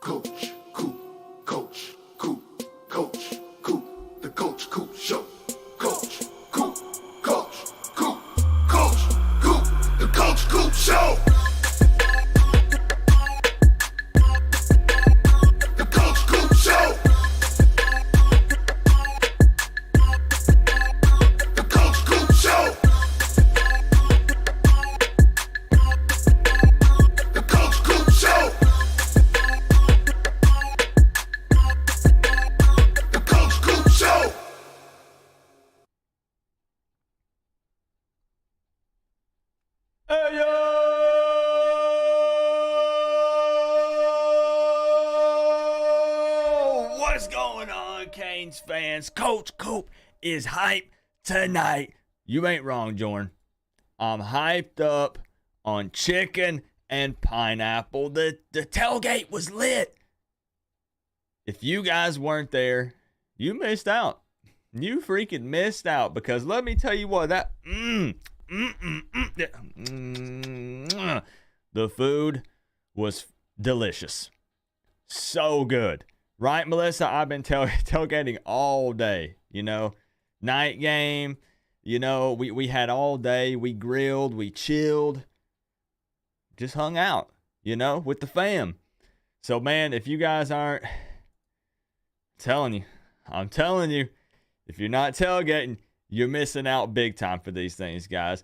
Coach, Coop, Coach, Coop, Coach, Coop, the Coach Coop Show. Coach, Coop, Coach, Coop, Coach, Coop, the Coach Coop Show. The Coach Coop Show. The Coach Coop Show. The Coach Coop Show. The Coach Coop Show. Hey yo! What's going on, Canes fans? Coach Coop is hyped tonight. You ain't wrong, Jordan. I'm hyped up on chicken and pineapple. The tailgate was lit. If you guys weren't there, you missed out. You freaking missed out, because let me tell you what, that the food was delicious. So good. Right, Melissa? I've been tailgating all day, night game, we had all day. We grilled, we chilled, just hung out, with the fam. So, man, if you guys aren't, I'm telling you, if you're not tailgating, you're missing out big time for these things, guys.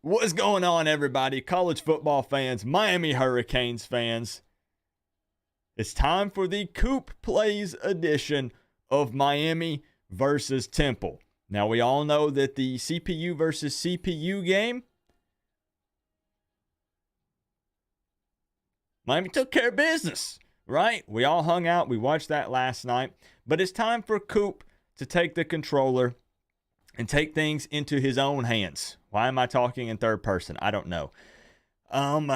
What's going on, everybody? College football fans, Miami Hurricanes fans. It's time for the Coop Plays edition of Miami versus Temple. Now, we all know that the CPU versus CPU game, Miami took care of business, right? We all hung out. We watched that last night. But it's time for Coop to take the controller and take things into his own hands. Why am I talking in third person? I don't know. I'm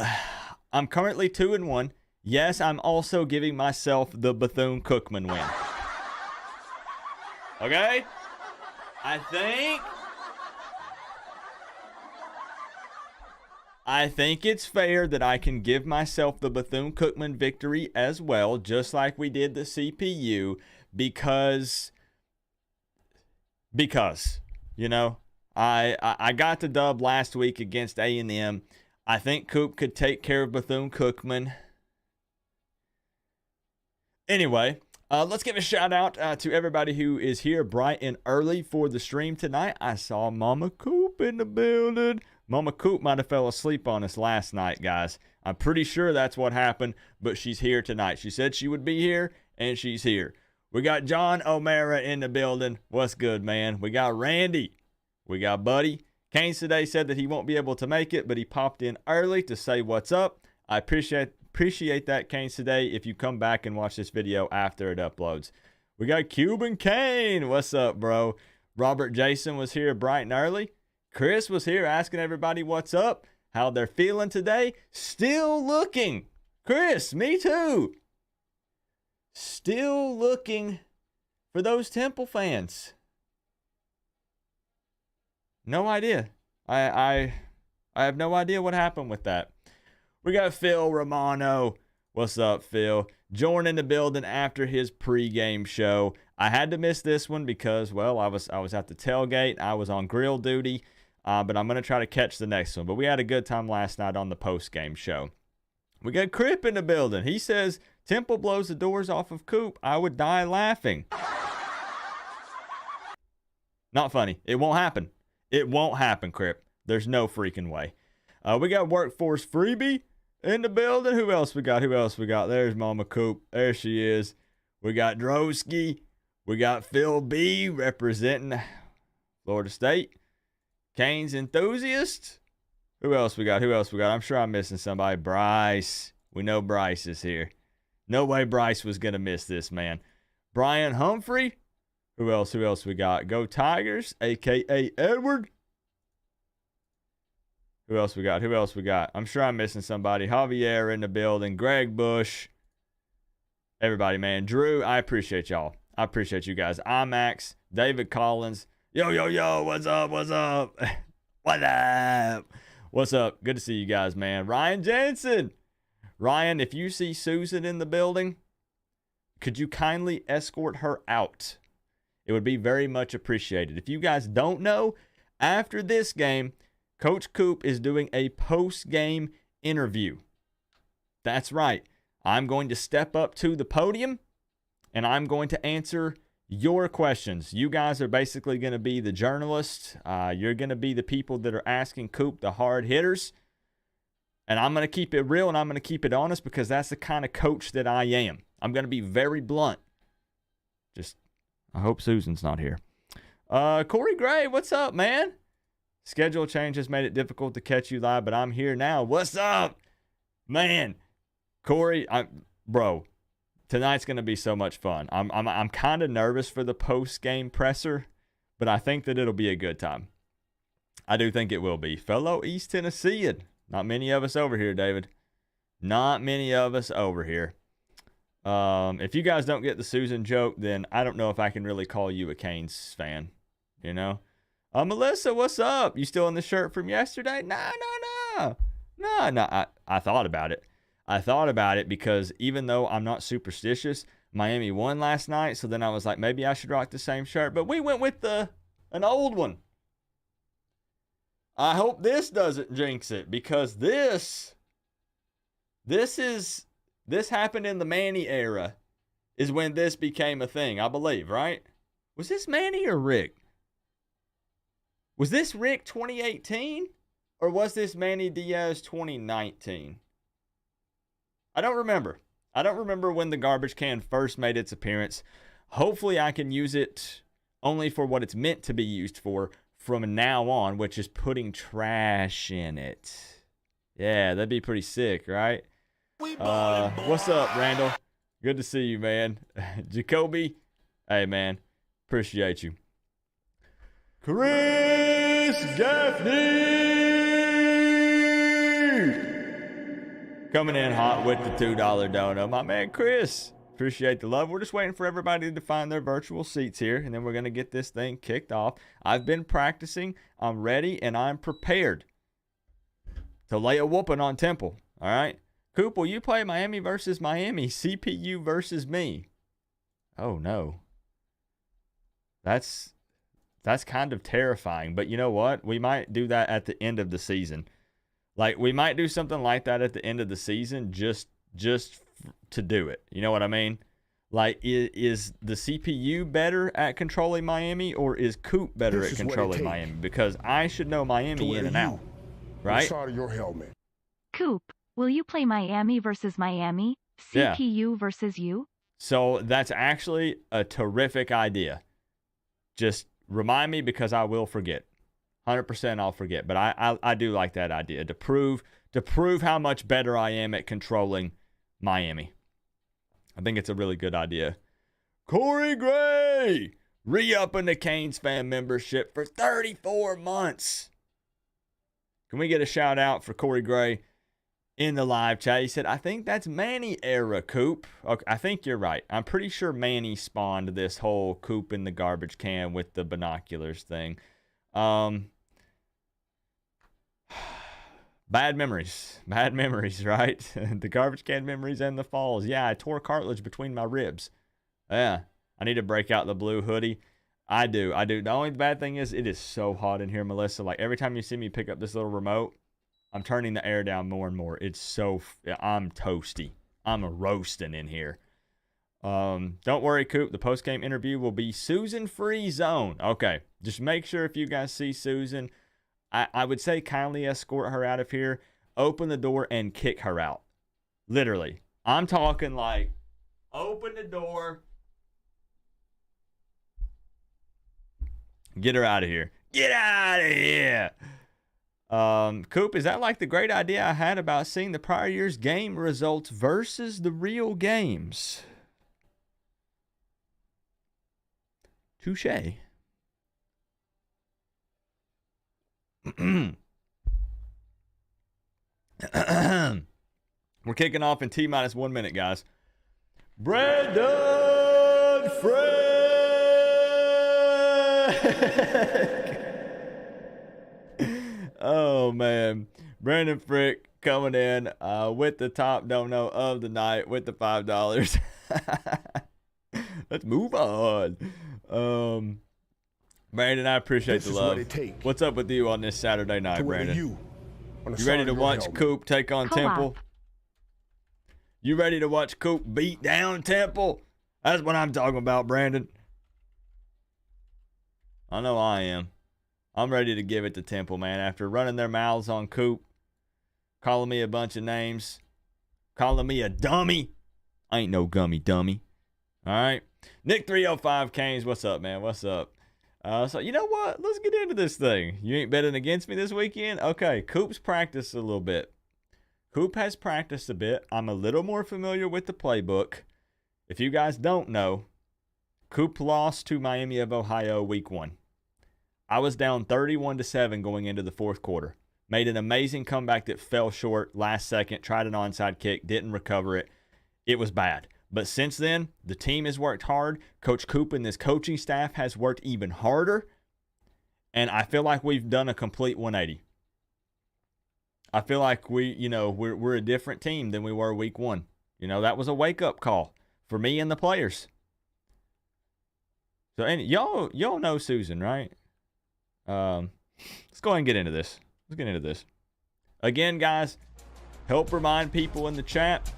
currently 2-1. Yes, I'm also giving myself the Bethune-Cookman win. Okay? I think it's fair that I can give myself the Bethune-Cookman victory as well, just like we did the CPU, because I got the dub last week against A&M. I think Coop could take care of Bethune-Cookman. Anyway, let's give a shout out to everybody who is here bright and early for the stream tonight. I saw Mama Coop in the building. Mama Coop might have fell asleep on us last night, guys. I'm pretty sure that's what happened, but she's here tonight. She said she would be here, and she's here. We got John O'Mara in the building. What's good, man? We got Randy. We got Buddy. Canes today said that he won't be able to make it, but he popped in early to say what's up. I appreciate that, Canes today, if you come back and watch this video after it uploads. We got Cuban Kane. What's up, bro? Robert Jason was here bright and early. Chris was here asking everybody what's up, how they're feeling today. Still looking. Chris, me too. Still looking for those Temple fans. No idea. I have no idea what happened with that. We got Phil Romano. What's up, Phil? Jordan in the building after his pregame show. I had to miss this one because, well, I was at the tailgate. I was on grill duty, but I'm going to try to catch the next one. But we had a good time last night on the postgame show. We got Crip in the building. He says, Temple blows the doors off of Coop. I would die laughing. Not funny. It won't happen. It won't happen, Crip. There's no freaking way. We got Workforce Freebie in the building. Who else we got? There's Mama Coop. There she is. We got Drosky. We got Phil B representing Florida State. Canes enthusiast. Who else we got? I'm sure I'm missing somebody. Bryce. We know Bryce is here. No way Bryce was going to miss this, man. Brian Humphrey. Who else we got? Go Tigers, a.k.a. Edward. Who else we got? I'm sure I'm missing somebody. Javier in the building. Greg Bush. Everybody, man. Drew, I appreciate y'all. I appreciate you guys. IMAX, David Collins. Yo, what's up? What up? What's up? Good to see you guys, man. Ryan Jensen. Ryan, if you see Susan in the building, could you kindly escort her out? It would be very much appreciated. If you guys don't know, after this game, Coach Coop is doing a post-game interview. That's right. I'm going to step up to the podium, and I'm going to answer your questions. You guys are basically going to be the journalists. You're going to be the people that are asking Coop the hard hitters. And I'm going to keep it real and I'm going to keep it honest because that's the kind of coach that I am. I'm going to be very blunt. I hope Susan's not here. Corey Gray, what's up, man? Schedule changes made it difficult to catch you live, but I'm here now. What's up? Man, Corey, bro, tonight's going to be so much fun. I'm kind of nervous for the post-game presser, but I think that it'll be a good time. I do think it will be. Fellow East Tennessean. Not many of us over here, David. Not many of us over here. If you guys don't get the Susan joke, then I don't know if I can really call you a Canes fan. You know? Melissa, what's up? You still in the shirt from yesterday? No. I thought about it. I thought about it because even though I'm not superstitious, Miami won last night. So then I was like, maybe I should rock the same shirt. But we went with an old one. I hope this doesn't jinx it because this happened in the Manny era is when this became a thing, I believe, right? Was this Manny or Rick? Was this Rick 2018 or was this Manny Diaz 2019? I don't remember. I don't remember when the garbage can first made its appearance. Hopefully I can use it only for what it's meant to be used for from now on, which is putting trash in it. Yeah, that'd be pretty sick, right? What's up, Randall? Good to see you, man. Jacoby, hey, man, appreciate you. Chris Gaffney coming in hot with the $2 dono. My man, Chris. Appreciate the love. We're just waiting for everybody to find their virtual seats here, and then we're going to get this thing kicked off. I've been practicing. I'm ready, and I'm prepared to lay a whooping on Temple. All right? Coop, will you play Miami versus Miami? CPU versus me. Oh, no. That's kind of terrifying. But you know what? We might do that at the end of the season. Like, we might do something like that at the end of the season just to do it. You know what I mean? Like, is the CPU better at controlling Miami, or is Coop better at controlling Miami? Because I should know Miami in and out, right? Inside of your helmet. Coop, will you play Miami versus Miami? CPU versus you? So that's actually a terrific idea. Just remind me because I will forget. 100% I'll forget. But I do like that idea to prove how much better I am at controlling Miami. I think it's a really good idea. Corey Gray, re-upping the Canes fan membership for 34 months. Can we get a shout out for Corey Gray in the live chat? He said, I think that's Manny era, Coop. Okay, I think you're right. I'm pretty sure Manny spawned this whole Coop in the garbage can with the binoculars thing. Bad memories, right? The garbage can memories and the falls. Yeah, I tore cartilage between my ribs. Yeah, I need to break out the blue hoodie. I do. The only bad thing is it is so hot in here, Melissa. Like, every time you see me pick up this little remote, I'm turning the air down more and more. I'm toasty. I'm roasting in here. Don't worry, Coop. The post-game interview will be Susan-free zone. Okay, just make sure if you guys see Susan, I would say kindly escort her out of here, open the door, and kick her out. Literally. I'm talking like, open the door, get her out of here. Get out of here. Coop, is that like the great idea I had about seeing the prior year's game results versus the real games? Touche. We're kicking off in T-minus 1 minute, guys. Brandon Frick. Oh, man. Brandon Frick coming in with the top dono of the night with the $5. Let's move on. Brandon, I appreciate the love. What's up with you on this Saturday night, Brandon? You ready to watch Coop take on Temple? You ready to watch Coop beat down Temple? That's what I'm talking about, Brandon. I know I am. I'm ready to give it to Temple, man. After running their mouths on Coop, calling me a bunch of names, calling me a dummy. I ain't no gummy dummy. All right. Nick 305 Canes, what's up, man? What's up? So you know what? Let's get into this thing. You ain't betting against me this weekend? Okay, Coop's practiced a little bit. Coop has practiced a bit. I'm a little more familiar with the playbook. If you guys don't know, Coop lost to Miami of Ohio week 1. I was down 31-7 going into the fourth quarter. Made an amazing comeback that fell short last second. Tried an onside kick, didn't recover it. It was bad. But since then, the team has worked hard. Coach Coop and this coaching staff has worked even harder. And I feel like we've done a complete 180. I feel like we're a different team than we were week 1. That was a wake-up call for me and the players. So, and y'all know Susan, right? Let's go ahead and get into this. Let's get into this. Again, guys, help remind people in the chat.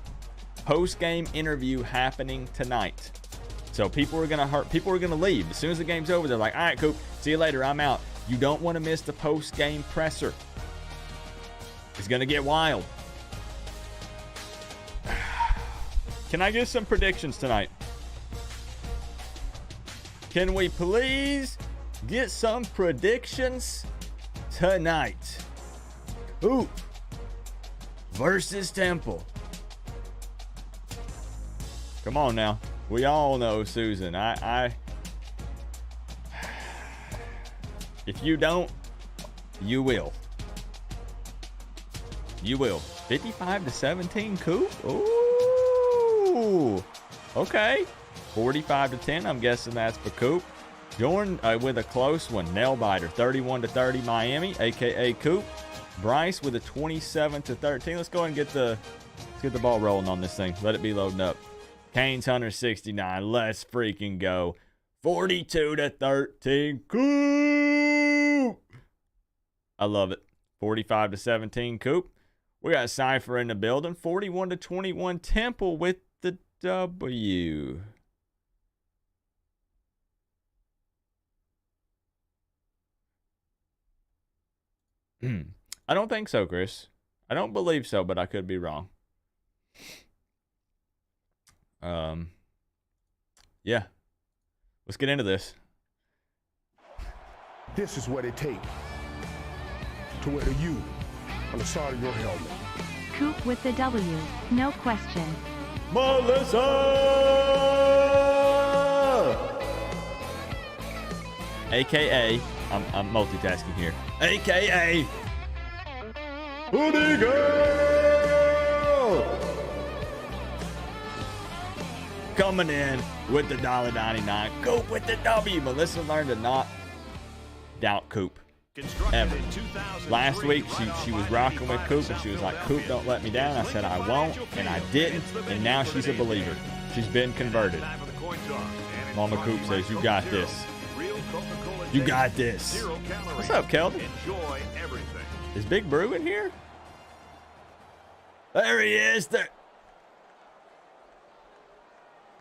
Post-game interview happening tonight. So people are gonna leave. As soon as the game's over, they're like, all right, Coop, see you later, I'm out. You don't want to miss the post-game presser. It's gonna get wild. Can I get some predictions tonight? Can we please get some predictions tonight? Coop versus Temple. Come on now. We all know Susan. If you don't, you will. You will. 55-17 Coop? Ooh. Okay. 45-10. I'm guessing that's for Coop. Jordan with a close one. Nail biter. 31-30 Miami, aka Coop. Bryce with a 27-13. Let's go ahead and get the ball rolling on this thing. Let it be loading up. Canes 169. Let's freaking go. 42-13. Coop. I love it. 45-17 Coop. We got Cypher in the building. 41-21 Temple with the W. I don't think so, Chris. I don't believe so, but I could be wrong. Yeah. Let's get into this. This is what it takes to wear the U on the side of your helmet. Coop with the W, no question. Melissa! AKA, I'm multitasking here. AKA, Dingo! Coming in with the $1.99. Coop with the W. Melissa learned to not doubt Coop. Ever. Last week, she was rocking with Coop, and she was like, Coop, don't let me down. I said, I won't, and I didn't, and now she's a believer. She's been converted. Mama Coop says, you got this. You got this. What's up, Kelvin? Is Big Brew in here? There he is. There.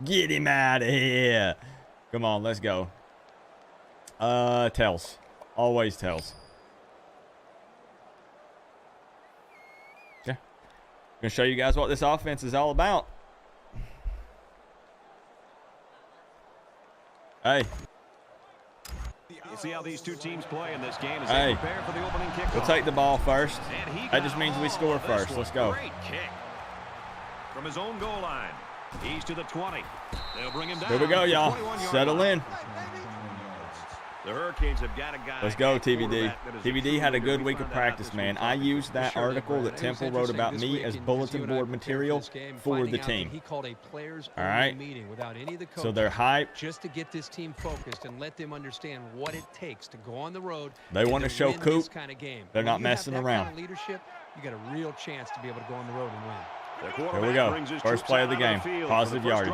Get him out of here. Come on, let's go. Tells. Always tells. Yeah. I'm going to show you guys what this offense is all about. Hey. You see how these two teams play in this game as they prepare for the opening kickoff. We'll take the ball first. That just means we score first. Let's go. Great kick from his own goal line. He's to the 20. They'll bring him down. Here we go, y'all. Settle in. The Hurricanes have got a guy. Let's go, TVD. TVD had a good week of practice, man. I used that article that Temple wrote about me as bulletin board material for the team. All right. So they're hyped. Just to get this team focused and let them understand what it takes to go on the road. They want to show Coop they're not messing around. Kind of leadership, you got a real chance to be able to go on the road and win. Here we go. First play of the game. Positive yardage.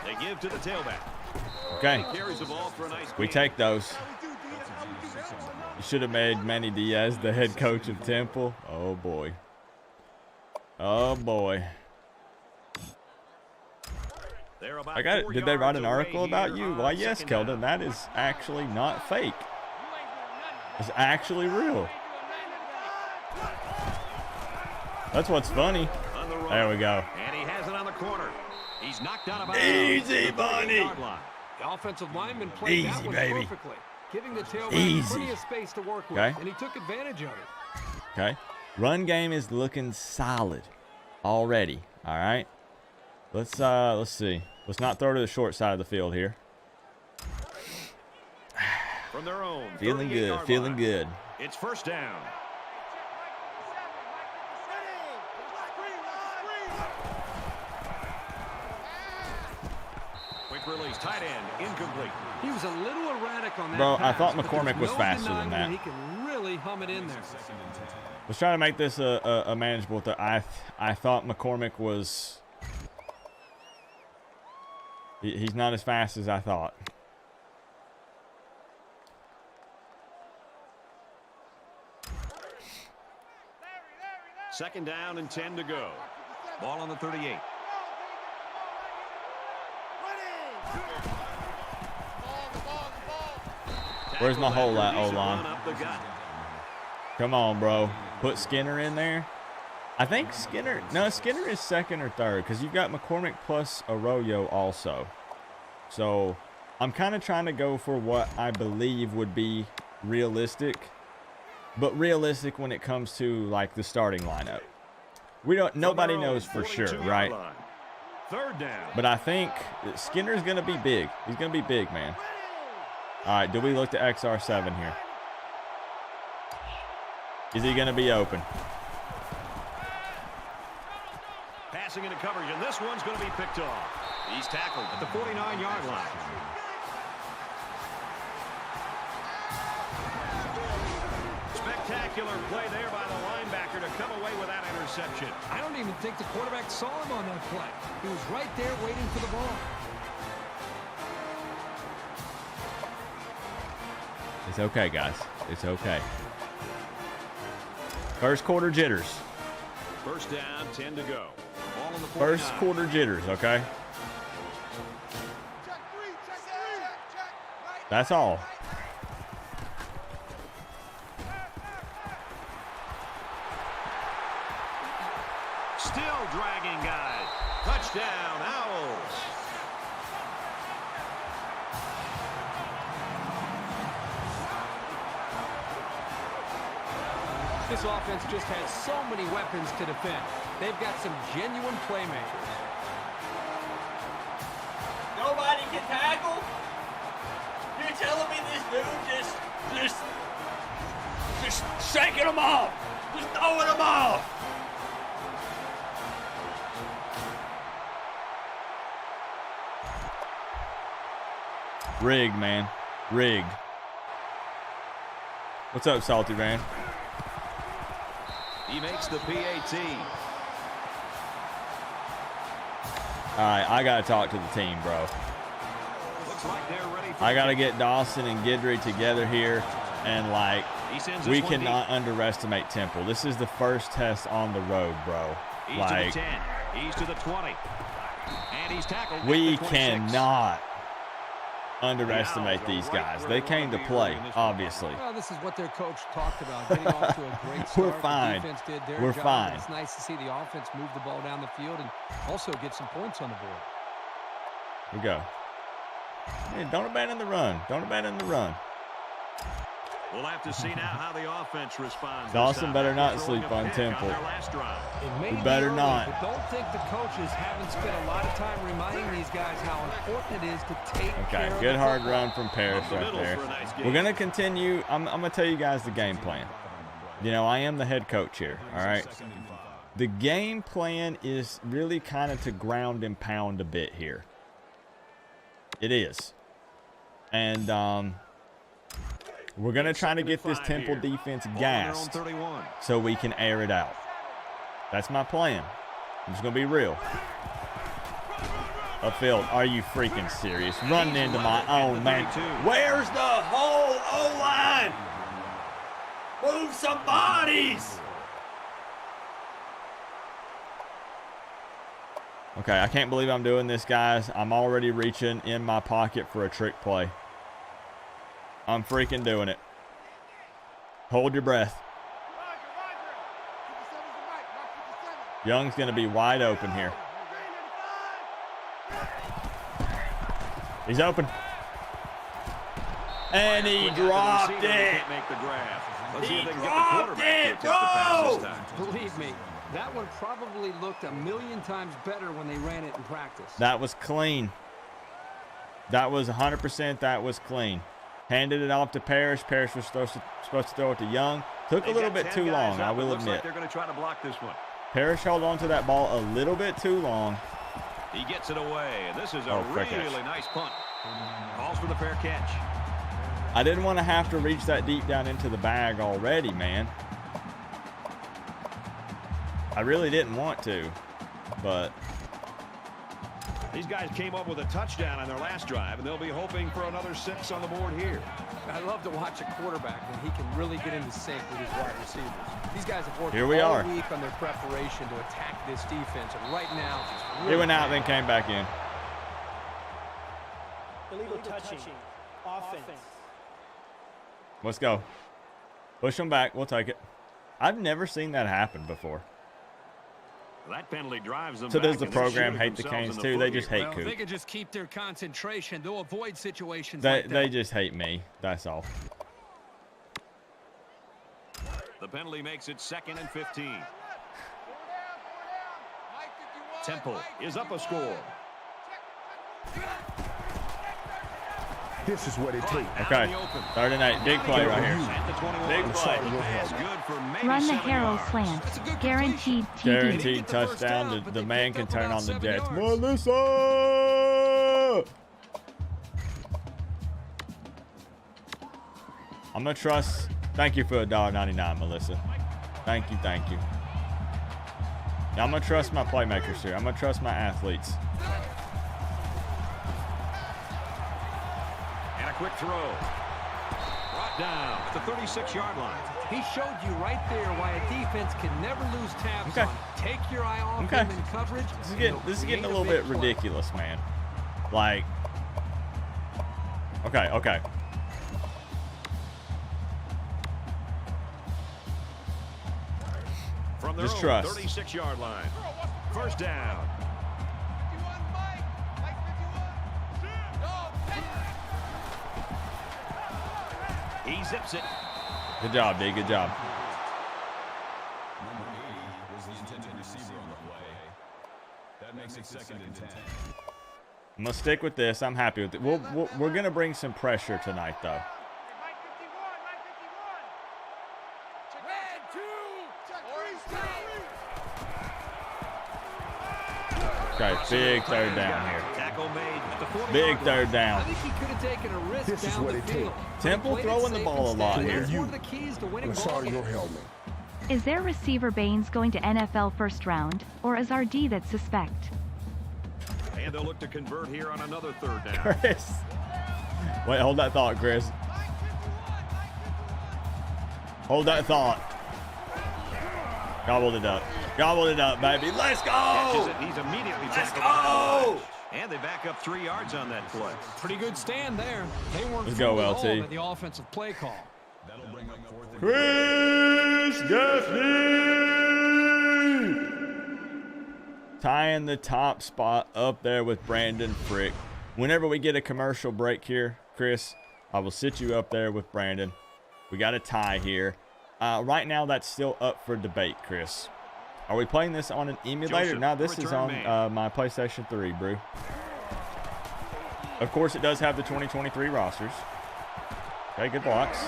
They give to the tailback. Okay. Carries the ball for a nice We gain. take those. You should have made Manny Diaz the head coach of Temple. Oh, boy. Oh, boy. I got it. Did they write an article about you? Why, yes, Keldon. That is actually not fake. It's actually real. That's what's funny. There we go. And he has it on the corner. He's knocked out of bounds. Easy, Bunny. The offensive lineman played that one perfectly, giving the tailback plenty of space to work with, and he took advantage of it. Okay. Run game is looking solid already. All right. Let's see. Let's not throw to the short side of the field here. From their own Feeling good. Feeling good. It's first down. Quick release, tight end, incomplete. He was a little erratic on that Bro, I pass, thought but McCormick there's was no faster than denying that. He can really hum it in there. Let's try to make this a manageable. I thought McCormick was. He's not as fast as I thought. Second down and 10 to go. Ball on the 38. Where's my hole at, O-line? Come on, bro. Put Skinner in there. I think Skinner is second or third because you've got McCormick plus Arroyo also. So I'm kind of trying to go for what I believe would be realistic, but realistic when it comes to like the starting lineup. Nobody knows for sure, right? Third down. But I think Skinner's going to be big. He's going to be big, man. All right, do we look to XR7 here? Is he going to be open? Passing into coverage, and this one's going to be picked off. He's tackled at the 49-yard line. Spectacular play there by the linebacker to come away with that interception. I don't even think the quarterback saw him on that play. He was right there waiting for the ball. It's okay, guys. It's okay. First quarter jitters. First down, 10 to go. Ball on the 49. First quarter jitters, okay? That's all. Still dragging guys. Touchdown, Owls. This offense just has so many weapons to defend. They've got some genuine playmakers. Nobody can tackle? You're telling me this dude just shaking them off. Just throwing them off. Rigged, man. Rigged. What's up, Salty Man? He makes the PAT. All right, I got to talk to the team, bro. Looks like they're ready for I got to get Dawson and Guidry together here, and, like, we cannot underestimate Temple. This is the first test on the road, bro. He's like, to the 10. He's to the 20. And he's tackled. We at the 26. cannot underestimate these guys. They came to play, obviously. Well, this is what their coach talked about, getting off to a great start. We're fine. The defense did their We're job, fine. It's nice to see the offense move the ball down the field and also get some points on the board. Here we go. Hey, don't abandon the run. Don't abandon the run. We'll have to see now how the offense responds. Dawson better not sleep on Temple. You better not. But don't think the coaches haven't spent a lot of time reminding these guys how important it is to take care of good the hard football. run from Parrish right there. We're going to continue. I'm going to tell you guys the game plan. You know, I am the head coach here, all right? The game plan is really kind of to ground and pound a bit here. It is. And we're going to try to get this Temple defense gassed so we can air it out. That's my plan. I'm just going to be real. Upfield, are you freaking serious? Running into my own man. Where's the whole O-line? Move some bodies! Okay, I can't believe I'm doing this, guys. I'm already reaching in my pocket for a trick play. I'm freaking doing it. Hold your breath. Young's going to be wide open here. He's open. And he dropped it. He dropped it, bro! Believe me, that one probably looked a million times better when they ran it in practice. That was clean. That was 100%. That was clean. Handed it off to Parrish. Parrish was supposed to throw it to Young. Took a little bit too long, I will admit. They're going to try to block this one. Parrish held on to that ball a little bit too long. He gets it away, and this is a really nice punt. Calls for the fair catch. I didn't want to have to reach that deep down into the bag already, man. I really didn't want to, but these guys came up with a touchdown on their last drive, and they'll be hoping for another 6 on the board here. I love to watch a quarterback when he can really get into sync with his wide receivers. These guys have worked all week on their preparation to attack this defense, and right now, he went out, then came back in. Illegal touching. Offense. Let's go. Push them back. We'll take it. I've never seen that happen before. That penalty drives them so back, does the program hate the Canes too? They just hate Coop. They can just keep their concentration. They'll avoid situations like that. They just hate me. That's all. The penalty makes it 2nd and 15. Temple is up a score. This is what it takes. Okay, 3rd and 8. Big play right here. Big play. Run the Harrow slant. Guaranteed TD. Guaranteed touchdown. The man can turn on the Jets. Melissa! I'm going to trust. Thank you for $1.99, Melissa. Thank you, thank you. Now, I'm going to trust my playmakers here. I'm going to trust my athletes. Quick throw. Brought down at the 36-yard line. He showed you right there why a defense can never lose tabs on. Take your eye off him in coverage. This is getting a little bit ridiculous, man. Like, okay. From their just trust. 36-yard line. 1st down. He zips it. Good job, D. Good job. Number 80 was the intended receiver on the play. That makes it 2nd and 10. I'm going to stick with this. I'm happy with it. We're going to bring some pressure tonight, though. Okay, big 3rd down here. Big 3rd down. I think he could have taken a risk this is what it takes. Temple throwing the ball a lot here. Is their receiver Baines going to NFL 1st round, or is our D that suspect? And they'll look to convert here on another 3rd down. Chris. Wait, hold that thought, Chris. Hold that thought. Gobbled it up. Gobbled it up, baby. Let's go! Catches it. He's immediately Let's go! And they back up 3 yards on that play. Pretty good stand there. They weren't Let's go, LT. At the offensive play call. That'll bring up 4th and Chris Gaffney! Tying the top spot up there with Brandon Frick. Whenever we get a commercial break here, Chris, I will sit you up there with Brandon. We got a tie here. Right now, that's still up for debate, Chris. Are we playing this on an emulator? Joseph, No, this is on my PlayStation 3, bro. Of course, it does have the 2023 rosters. Okay, good blocks.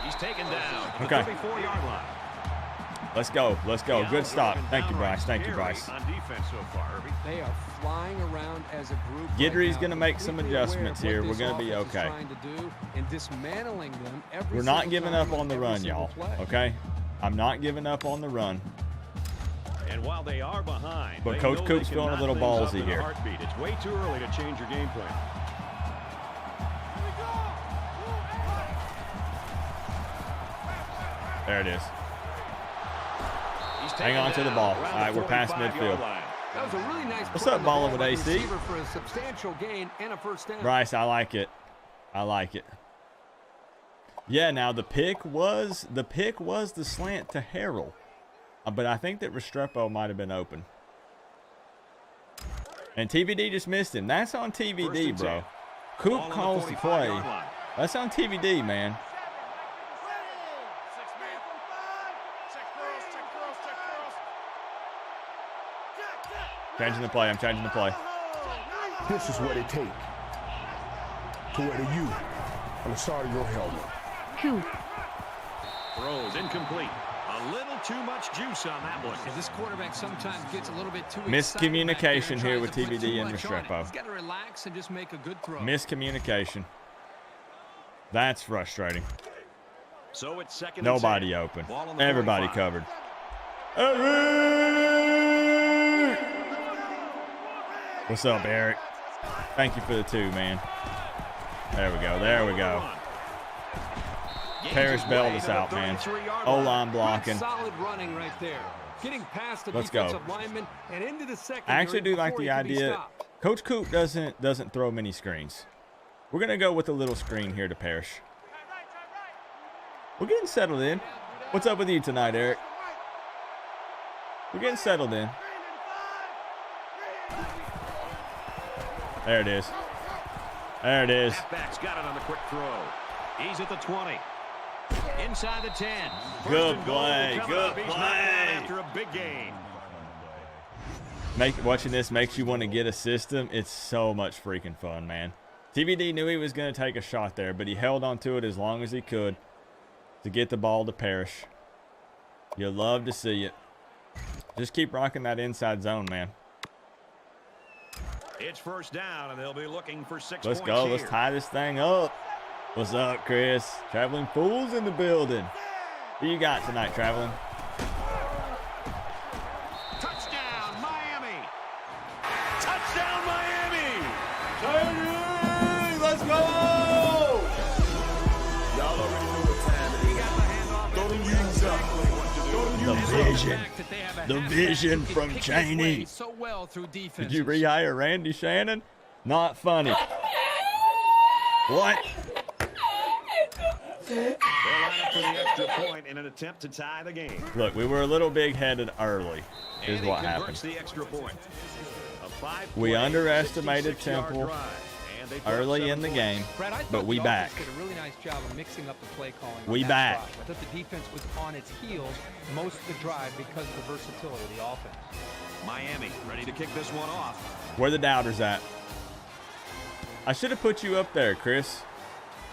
He's taken down. Okay. 34-yard line. Let's go. Let's go. Good stop. Thank you, Bryce. Thank you, Bryce. On defense so far, Herbie. They are flying around as a group. Gidry's right going to now, make some completely aware adjustments of what here. this We're going to be offense is okay. trying to do and dismantling them every We're not single giving time up on the every run, single y'all. play. Okay? I'm not giving up on the run. And while they are behind, But they Coach know Coop's they can feeling a knot little things up ballsy in a here. heartbeat. It's way too early to change your game plan. There it is. He's Hang taken on to the down ball. around All right, the we're past 45-yard midfield. line. That was a really nice What's play up, on the Ballin' ball with by the AC? receiver for a substantial gain and a first down. Bryce, I like it. I like it. Yeah, now the pick was the slant to Harrell. But I think that Restrepo might have been open. And TVD just missed him. That's on First TVD, and bro. 10. Coop Ball on the calls the 45-yard play. line. That's on TVD, man. Changing the play. I'm changing the play. This is what it takes to wear the U on the side of your helmet. Coop. Throws incomplete. A little too much juice on that one. This quarterback sometimes gets a little bit too Miscommunication excited back here there, with tries to put TBD too and much on it. Restrepo. He's got to relax and just make a good throw. Miscommunication. That's frustrating. So it's second. Nobody and 10. open. Ball on the Everybody 45. covered. Eric! What's up, Eric? Thank you for the 2, man. There we go. There we go. Parrish bailed us out, man. O-line blocking. Solid running right there. Getting past the Let's go. defensive lineman and into the second. I actually do like the idea. Coach Coop doesn't throw many screens. We're going to go with a little screen here to Parrish. We're getting settled in. What's up with you tonight, Eric? We're getting settled in. There it is. There it is. Halfback's got it on the quick throw. He's at the 20. Inside the 10. Good First and goal play. coming Good up. He's knocking it play. after a big gain. Watching this makes you want to get a system. It's so much freaking fun, man. TBD knew he was going to take a shot there, but he held on to it as long as he could to get the ball to Parrish. You love to see it. Just keep rocking that inside zone, man. It's first down, and they'll be looking for 6 Let's points go. here. Let's tie this thing up. What's up, Chris? Traveling Fools in the building. Who you got tonight, Traveling? Touchdown, Miami. Touchdown, Miami. Let's go! Y'all already know what time it is. He got the handoff. Throw them U's up. Throw them The U's up. vision. The vision from Cheney. So well through defense. Did you rehire Randy Shannon? Not funny. What? They'll line up for the extra point in an attempt to tie the game. Look, we were a little big-headed early, is And he what converts happened. the extra point. A 5-play, We underestimated 66-yard Temple drive, and they put up early 7 in the points. game, Brad, I thought but we the back. offense did a really nice job of mixing up the play calling. on We that back. drive. I thought the defense was on its heels most of the drive because of the versatility of the offense. Miami ready to kick this one off. Where the doubters at? I should have put you up there, Chris,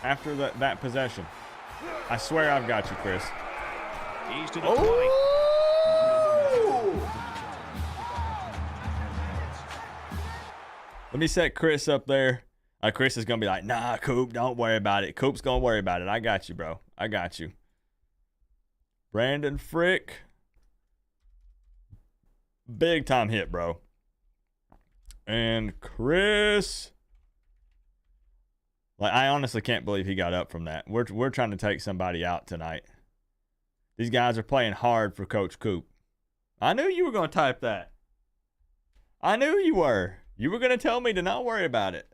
after that possession. I swear I've got you, Chris. He's to the 20. Let me set Chris up there. Chris is going to be like, nah, Coop, don't worry about it. Coop's going to worry about it. I got you, bro. I got you. Brandon Frick. Big time hit, bro. And Chris. Like, I honestly can't believe he got up from that. We're trying to take somebody out tonight. These guys are playing hard for Coach Coop. I knew you were going to type that. I knew you were. You were going to tell me to not worry about it.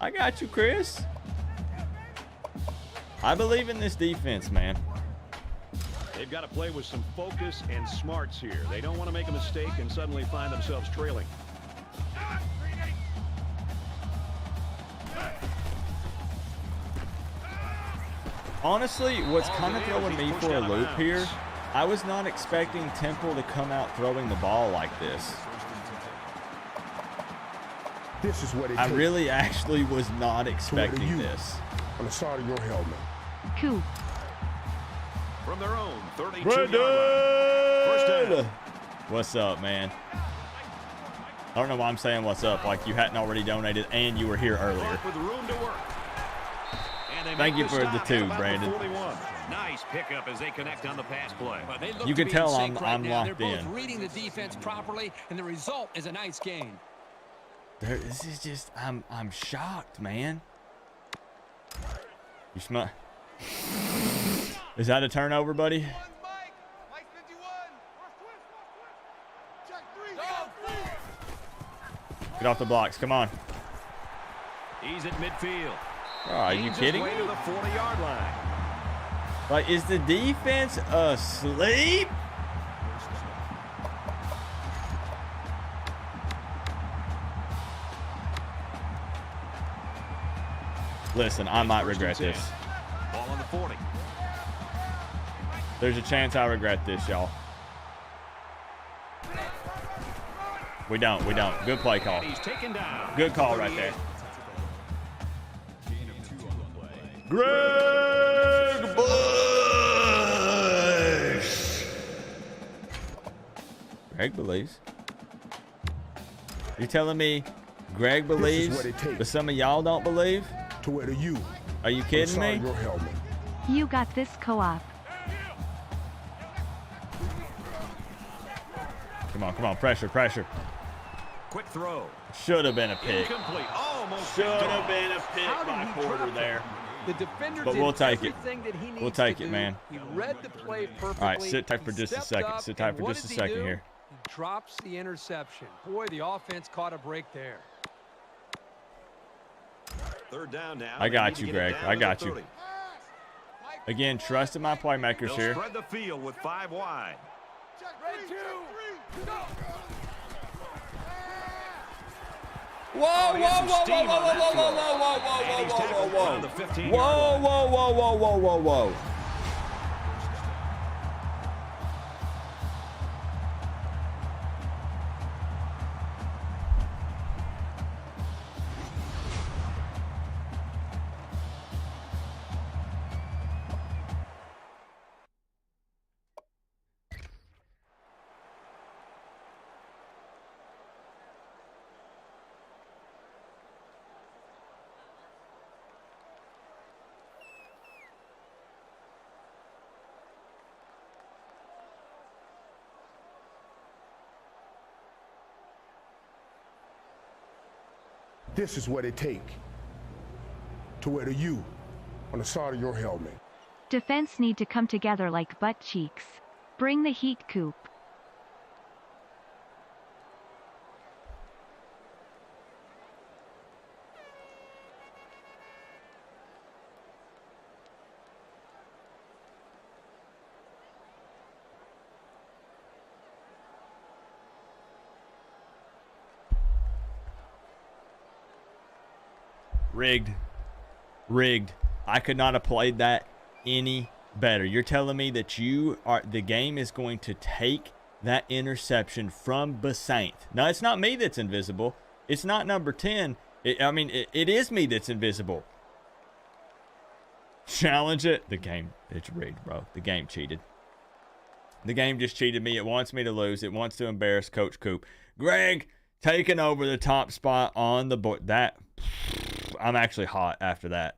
I got you, Chris. I believe in this defense, man. They've got to play with some focus and smarts here. They don't want to make a mistake and suddenly find themselves trailing. Honestly, what's kind of throwing me for a loop here, I was not expecting Temple to come out throwing the ball like this. This is what it I takes really actually was not to wear the expecting U this. on the side of your helmet. Coop. From their own 32-yard line. First down. What's up, man? I don't know why I'm saying what's up like you hadn't already donated and you were here earlier. With room to work. And they Thank make you the for the stop 2, at about the Brandon. 41. Nice pickup as they connect on the pass play. Well, they look You to can be tell in sync right I'm now. locked They're both in. reading the defense properly, and the result is a nice gain. This is just I'm shocked, man. You smell? Is that a turnover, buddy? Get off the blocks. Come on. He's at midfield. Oh, are you Gains his kidding way me? to the 40-yard line. Like, is the defense asleep? Listen, I might regret this. Ball on the 40. There's a chance I regret this, y'all. We don't. Good play call. And he's taken down. Good call right there. Gain of 2 on the play. Greg Bush. Greg believes. You telling me Greg believes, what it takes. but some of y'all don't believe? To wear the U Are you on the kidding side me? of your helmet. You got this, Co-op. Come on, pressure. Quick throw. Should have been a pick. Incomplete. Almost Should picked have off. been a pick How did by he Porter drop there. The defender But did we'll take it. everything that he needs We'll take to it, do. man. He read the play perfectly. All right, sit tight for He just a stepped second. up, Sit tight and for what just a does he second do? here. He drops the interception. Boy, the offense caught a break there. Third down now. I They got need to you, get it Greg. down I to got the you. 30. Again, trusting my playmakers They'll here. spread the field with 5 wide. Whoa, he had some steam on that throw. And he's tackled around the 15-yard line. Whoa. This is what it takes to wear the U on the side of your helmet. Defense need to come together like butt cheeks. Bring the heat, Coop. Rigged. I could not have played that any better. You're telling me that the game is going to take that interception from Basaint. Now, it's not me that's invisible. It's not number 10. It is me that's invisible. Challenge it. The game, it's rigged, bro. The game cheated. The game just cheated me. It wants me to lose. It wants to embarrass Coach Coop. Greg taking over the top spot on the board. I'm actually hot after that.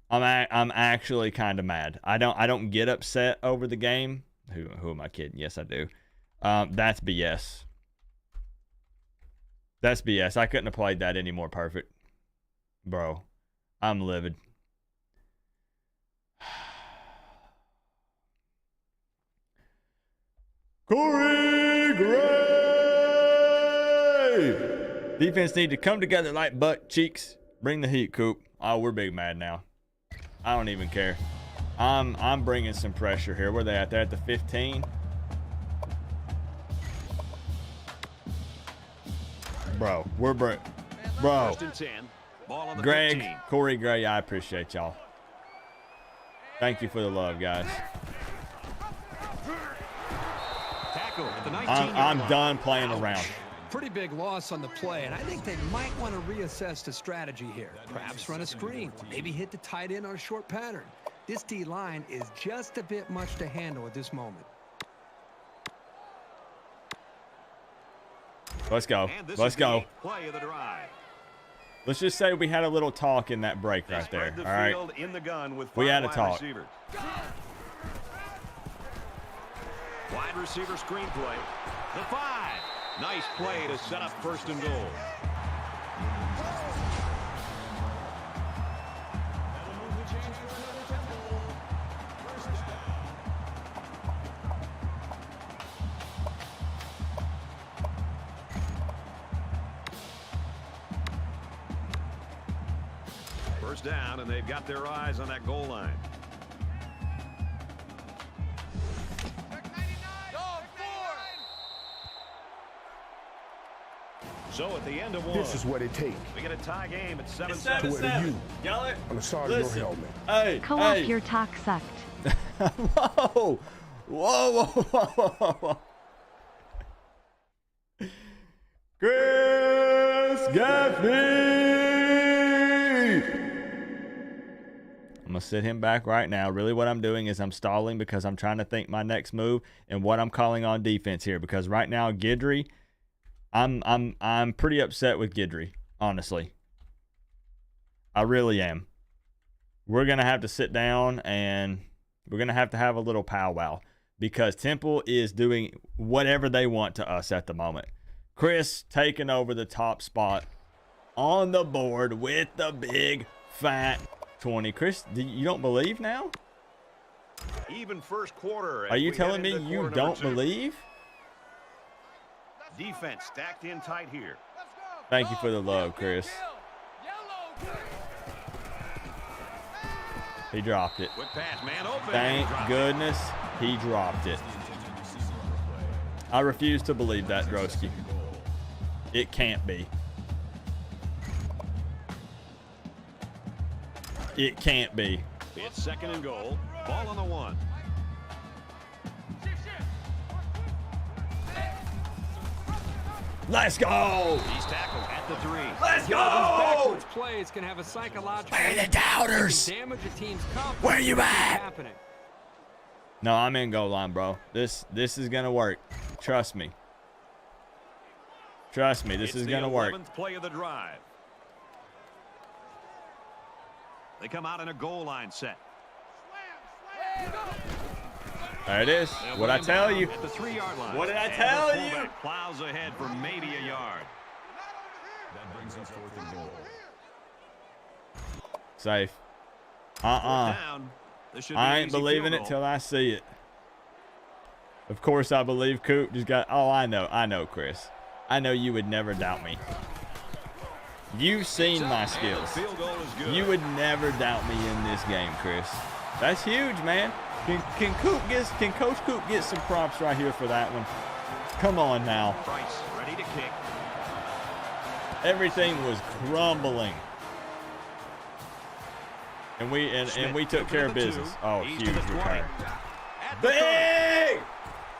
I'm actually kind of mad. I don't get upset over the game. Who am I kidding? Yes, I do. That's BS. That's BS. I couldn't have played that any more perfect. Bro, I'm livid. Corey Gray! Defense need to come together like butt cheeks. Bring the heat, Coop. Oh, we're big mad now. I don't even care. I'm bringing some pressure here. Where they at? They're at the 15. Bro, First and 10. Ball on the Greg, 15. Corey Gray, I appreciate y'all. Thank you for the love, guys. Tackle at the 19-yard I'm line. done playing around. Pretty big loss on the play, and I think they might want to reassess the strategy here. Perhaps run a screen, maybe hit the tight end on a short pattern. This D-line is just a bit much to handle at this moment. Let's go. And this Let's is the go. eighth play of the drive. Let's just say we had a little talk in that break They right there. spread All the right. field in the gun with We had a wide talk. receivers. Wide receiver screen play. The 5. Nice play to set up 1st and goal. First down, and they've got their eyes on that goal line. So at the end of one, This is what it takes we get a tie game at 7-7. to wear you Y'all are- on the side Listen. of your helmet. Hey, Co-op, hey. your talk sucked. Whoa. Whoa, whoa, whoa, whoa. Chris Gaffney. I'm going to sit him back right now. Really what I'm doing is I'm stalling because I'm trying to think my next move and what I'm calling on defense here, because right now Guidry, I'm pretty upset with Guidry, honestly. I really am. We're going to have to sit down and we're going to have a little powwow because Temple is doing whatever they want to us at the moment. Chris taking over the top spot on the board with the big fat 20. Chris, you don't believe now? Even first quarter. Are you telling me you don't believe? Defense stacked in tight here. Thank you for the love, Chris. He dropped it. Quick pass, man open. Thank Dropped it. goodness he dropped it. I refuse to believe that, Drosky. It can't be. It can't be. It's 2nd and goal. Ball on the 1. Let's go! He's tackled at the 3. Let's Those go! backwards plays can have a psychological Where are the impact. doubters? They can damage a team's confidence. Where you It's at? happening. No, I'm in goal line, bro. This is gonna work. Trust me. Trust me, this is gonna work. It's the 11th play of the drive. They come out in a goal line set. There it is. They'll What I bring him tell down you? At the 3-yard line. What did I And tell the you? fullback plows ahead for maybe a yard. That brings us 4th and goal. Safe. Fourth down. This should be I an ain't easy believing field it goal. till I see it. Of course I believe Coop just got. Oh, I know, Chris. I know you would never doubt me. You've seen my And the skills. field goal is good. You would never doubt me in this game, Chris. That's huge, man. Can Coach Coop get some props right here for that one? Come on now. Price ready to kick. Everything was crumbling. And we took care of business. Oh, He's to huge the 20. return. At the 30. Big!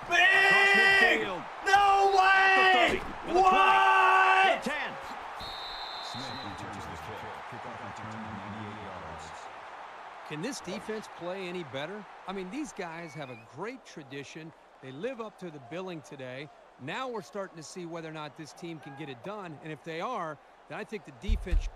Across Big! midfield. No At the way! 30. To the 20. What? To the 10. Smith returns the kick. Kickoff return 98 yards. Can this defense play any better? I mean, these guys have a great tradition. They live up to the billing today. Now we're starting to see whether or not this team can get it done. And if they are, then I think the defense...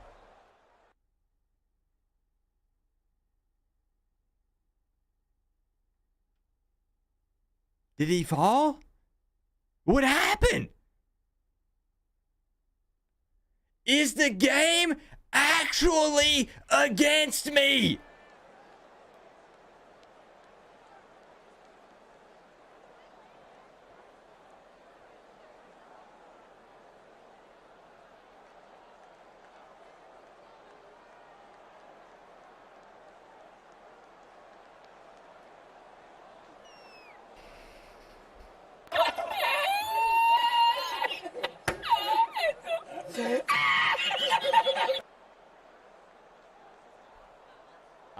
Did he fall? What happened? Is the game actually against me?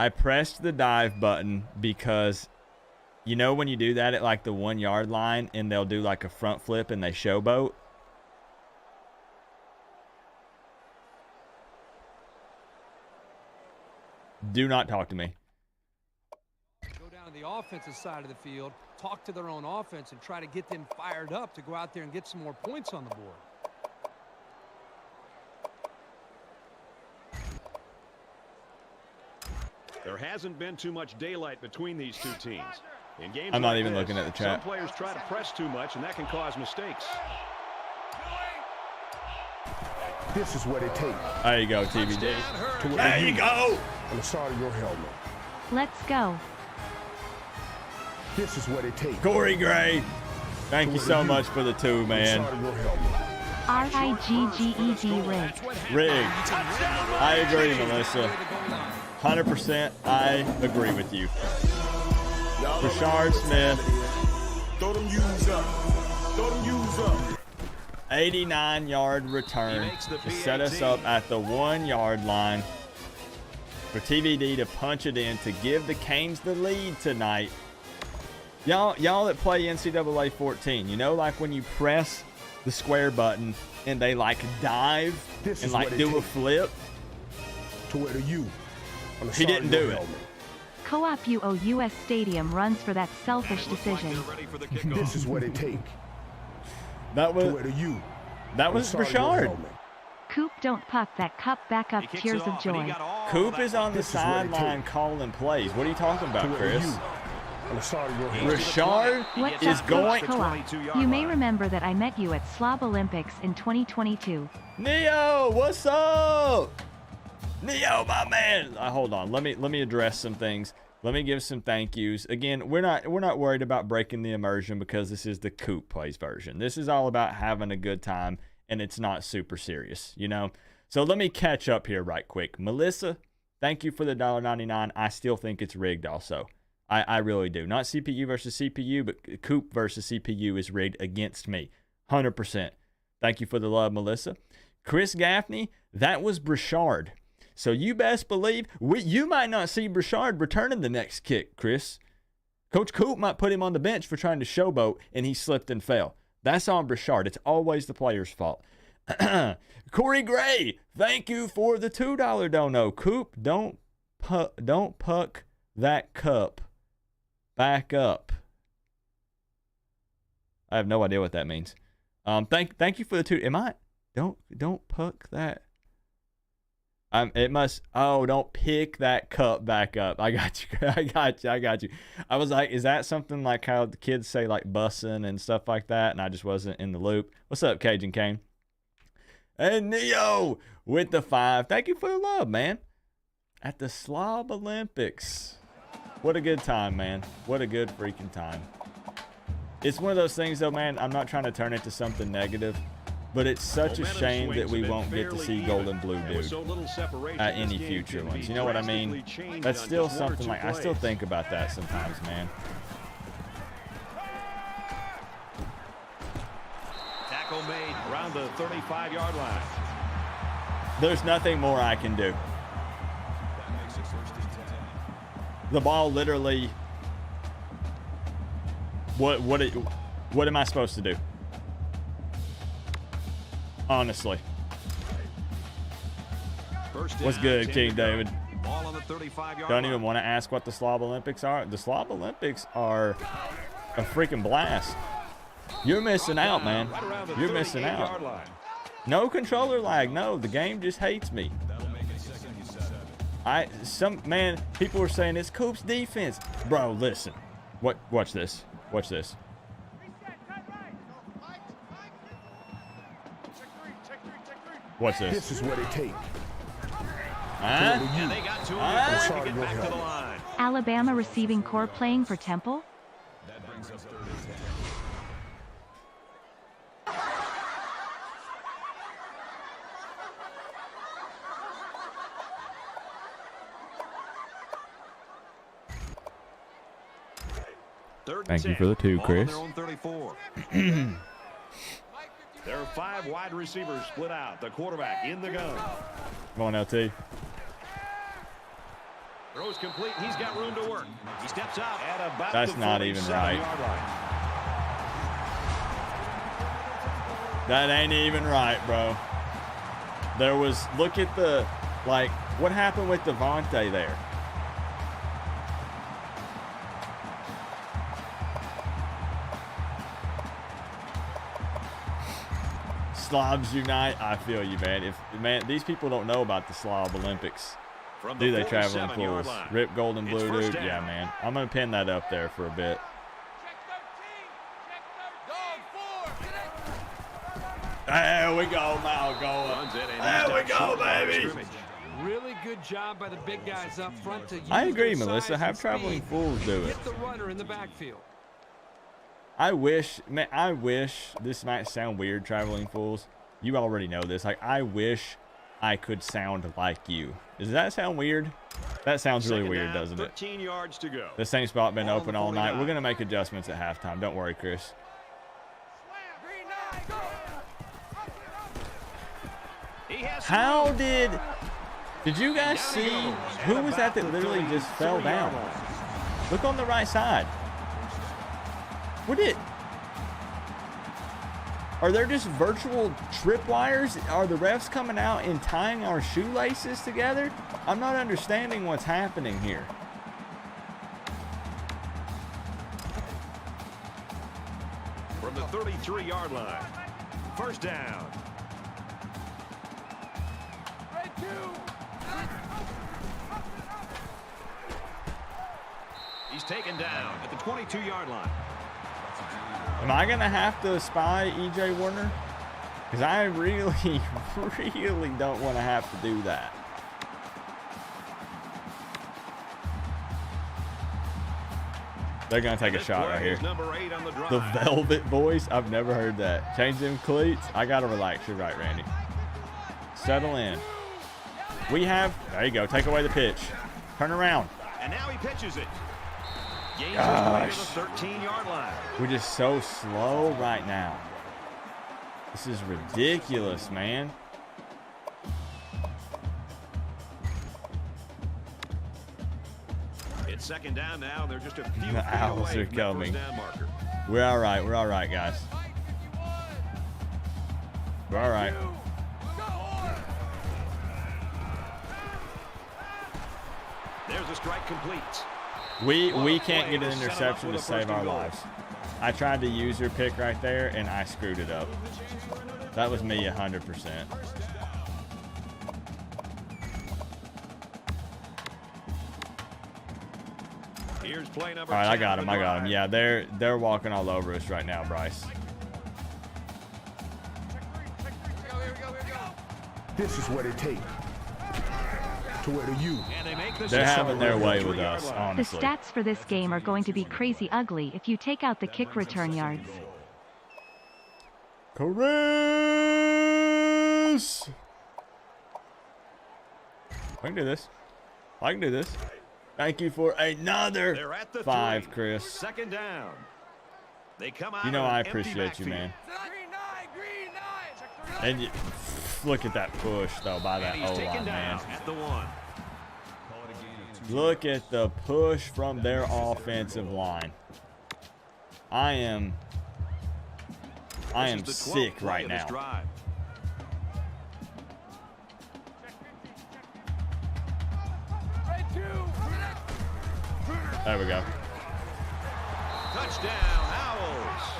I pressed the dive button because, you know, when you do that at like the 1 yard line and they'll do like a front flip and they showboat. Do not talk to me. Go down to the offensive side of the field, talk to their own offense, and try to get them fired up to go out there and get some more points on the board. There hasn't been too much daylight between these two teams. In games I'm not like even this, looking at the chat. Some players try to press too much, and that can cause mistakes. This is what it takes. There you go, TVD. There you go. On the side of your helmet. Let's go. This is what it takes. Corey Gray, thank you so much for the 2, man. On the side of your helmet. RIGGED rig. Rig. I agree, Melissa. 100%, I agree with you. Rashard Smith. Throw them U's up. Throw them U's up. 89-yard return to set us up at the 1 yard line for TVD to punch it in to give the Canes the lead tonight. Y'all that play NCAA 14, you know, like when you press the square button and they like dive and like do a flip. To where the U. On the He side didn't of your do it. helmet. Co-op UO US Stadium runs for that selfish decision. This is what it takes. That To was where the U. that on the was side of your Rashard. helmet. Coop, don't puck that cup back up. He kicks Tears it of off, and he joy. got all Coop that is on the This is what it sideline takes. calling plays. What are you talking To about, where the Chris? U. On the side of your helmet. Rashard What's is up, going. Coach Co-op? You may remember that I met you at Slob Olympics in 2022. Neo, what's up? Neo, my man. Hold on. Let me address some things. Let me give some thank yous. Again, we're not worried about breaking the immersion because this is the Coop Plays version. This is all about having a good time, and it's not super serious, you know? So let me catch up here right quick. Melissa, thank you for the $1.99. I still think it's rigged also. I really do. Not CPU versus CPU, but Coop versus CPU is rigged against me. 100%. Thank you for the love, Melissa. Chris Gaffney, that was Brashard. So you best believe you might not see Brashard returning the next kick, Chris. Coach Coop might put him on the bench for trying to showboat, and he slipped and fell. That's on Brashard. It's always the player's fault. Corey Gray, thank you for the $2 dono. Coop, don't puck that cup back up. I have no idea what that means. Thank you for the $2. Don't puck that. It must. Oh, don't pick that cup back up. I got you. I got you. I was like, is that something like how the kids say like bussin' and stuff like that? And I just wasn't in the loop. What's up, Cajun Kane? And Neo with the 5. Thank you for the love, man. At the Slob Olympics. What a good time, man. What a good freaking time. It's one of those things, though, man. I'm not trying to turn it to something negative. But it's such a shame that we won't get to see Gold and Blue Dude at any future ones. You know what I mean? That's still something like, I still think about that sometimes, man. Tackle made around the 35-yard line. There's nothing more I can do. The ball literally, what am I supposed to do? Honestly. What's good, King David? Ball on the 35-yard Don't even want to ask what the Slob Olympics are. The Slob Olympics are a freaking blast. You're missing out, man. You're missing out. No controller lag. No, the game just hates me. People were saying it's Coop's defense. Bro, listen. Watch this. Watch this. Watch this. This is what it takes. And they got two to get back to the line. Alabama receiving core playing for Temple? That brings up 3rd and 10. Thank you for the 2, Chris. Ball on their own 34. There are 5 wide receivers split out. The quarterback in the gun. Come on, LT. Throws complete. He's got room to work. He steps out at about That's the not even 47-yard right. line. That ain't even right, bro. There was, look at the, like, what happened with Devontae there? Slobs unite. I feel you, man. These people don't know about the Slob Olympics. From Do the they, traveling 47-yard fools? line. Rip gold and It's blue, first dude. down. Yeah, man. I'm going to pin that up there for a bit. There we go, Malgoa. Runs it, and he's There we done go, short line of baby. scrimmage. Really good job by the big guys up front to use I agree, their Melissa. size Have and traveling speed. fools do it. Get the runner in the backfield. I wish, man, this might sound weird, traveling fools. You already know this. Like, I wish I could sound like you. Does that sound weird? That sounds really Second weird, down, doesn't it? 13 yards to go. The same spot been Ball open on the all night. 49. We're going to make adjustments at halftime. Don't worry, Chris. He has How did you guys see, who was that that literally just fell down? Look on the right side. Are there just virtual tripwires? Are the refs coming out and tying our shoelaces together? I'm not understanding what's happening here. from the 33-yard line. First down. He's taken down at the 22-yard line. Am I going to have to spy E.J. Warner? Because I really, really don't want to have to do that. They're going to take a This shot right play here. is number 8 on the drive. The Velvet Boys? I've never heard that. Change them cleats? I got to relax. You're right, Randy. Settle in. There you go. Take away the pitch. Turn around. And now he pitches it. Gains Gosh. his way to the 13-yard line. We're just so slow right now. This is ridiculous, man. It's second down now. They're just a few The feet Owls away are from that coming. first down marker. We're all right. We're all right, guys. We're all right. There's a strike complete. We can't get an interception to save our lives. I tried to use your pick right there, and I screwed it up. That was me 100%. Here's play number All right, I 10 got of him. the I got him. drive. Yeah, they're walking all over us right now, Bryce. This is what it takes to where the you. And they make this They're a having their way with 3-yard us, line. The honestly. stats for this game are going to be crazy ugly if you take out the kick return yards. Chris! I can do this. I can do this. Thank you for another They're at the 5, 3. Chris. Second down. They come out You know of an I empty appreciate you, backfield. man. And look at that push, though, by that And he's taken O-line, man. down at the 1. Look at the push from their offensive line. I am This is the 12th sick play right of this now. drive. There we go. Touchdown, Owls.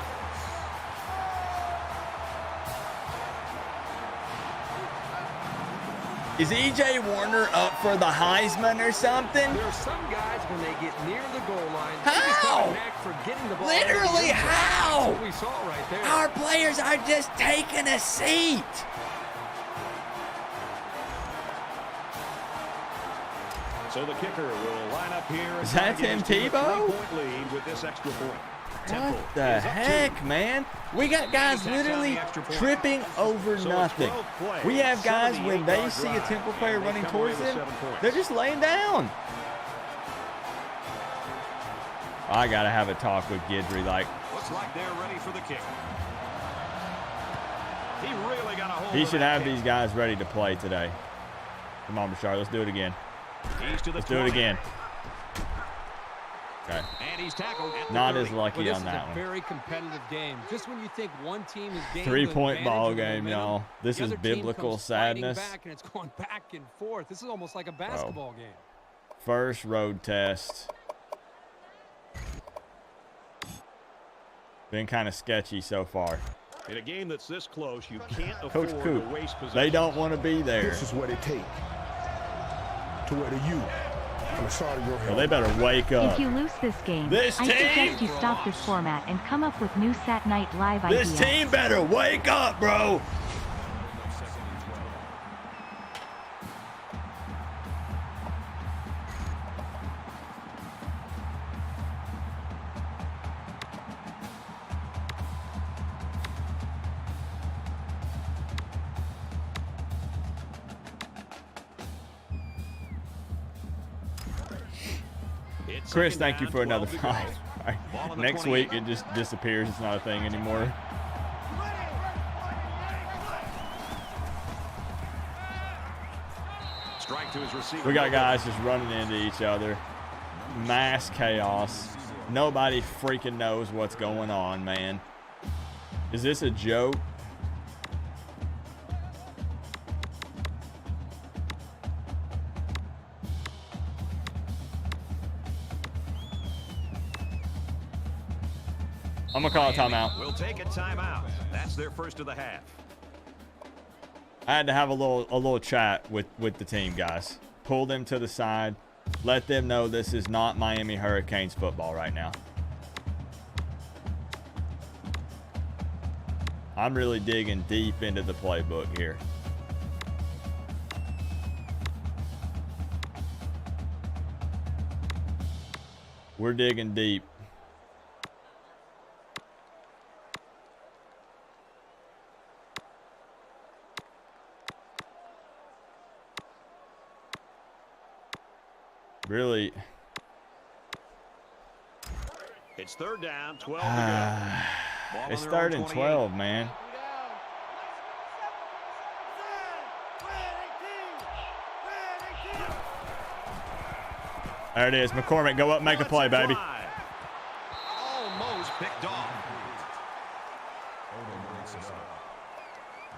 Is E.J. Warner up for the Heisman or something? There are some guys when they get near the goal line, How? they just have a knack for getting the ball. out of the Literally, end zone. how? That's what we saw right there. Our players are just taking a seat. So the kicker will line up here. and Is try that to get Tim his team a Tebow? 3-point lead with this extra point. Temple What the is up heck, 2. man? We got guys He tacks on literally the extra point. tripping over So a nothing. 12 play, We have guys, when they 78-yard see a drive, Temple player and they running come away towards with them, 7 points. they're just laying down. I got to have a talk with Guidry. Like, Looks like they're ready for the kick. He really got a hold he of should that have kick. these guys ready to play today. Come on, Bashar, let's do it again. He's to the Let's do it again. Okay. And he's tackled at the Not 30. as lucky Well, on that this is a one. very competitive game. Just when you think one team is gaining 3-point the ball advantage game, of the momentum, y'all. This the is other team biblical comes fighting sadness. back, and it's going back and forth. This is almost like a basketball game. First road test. Been kind of sketchy so far. In a game that's this close, you can't Coach afford Coop, to waste possession. they don't want to be there. This is what it takes to wear the U on the side of your head. Well, they better wake up. If you lose this game, This I team- suggest you stop this format and come up with new Sat Night Live This ideas. team better wake up, bro. It's Chris, second thank you down, for another 12 to go. 5. All right. Ball on the Next 28. week, it just disappears. It's not a thing anymore. Strike to his receiver. We got guys just running into each other. Mass chaos. Nobody freaking knows what's going on, man. Is this a joke? I'm gonna call a timeout. We'll take a timeout. That's their first of the half. I had to have a little chat with the team, guys. Pull them to the side. Let them know this is not Miami Hurricanes football right now. I'm really digging deep into the playbook here. We're digging deep. Really. It's third down, 12 to go. Ball on It's their third own and 28. 12, man. There it is. McCormick, go up, make a play, baby. Almost picked off.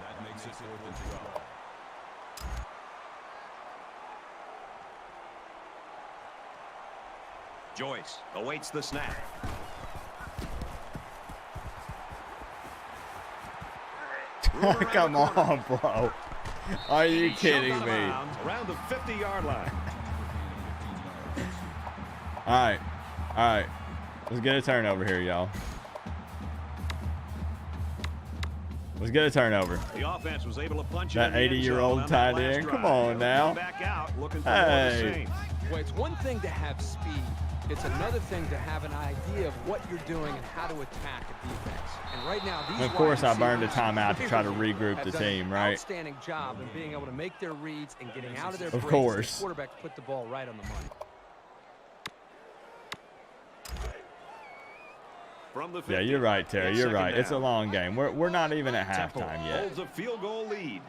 That makes it 4th and 12. Joyce awaits the snap. Come on, bro. Are you kidding Shoved out of me? bounds around the 50-yard line. All right. All right. Let's get a turnover here, y'all. Let's get a turnover. The offense was able to punch That it in the end 80-year-old zone on that tight last end. Come drive. on They'll now. come back out looking for more of the Hey. same. Well, it's one thing to have speed. It's another thing to have an idea of what you're doing and how to attack a defense. And right now, these Of course, I wide burned a receivers timeout to try to have regroup the done an team, right? Outstanding job in being able to make their reads and getting out of their Of breaks. course. The quarterback put the ball right on the money. From the 50, Yeah, you're right, Terry. it's You're second right. It's a down. long game. We're not even at Temple halftime yet. holds a field goal lead.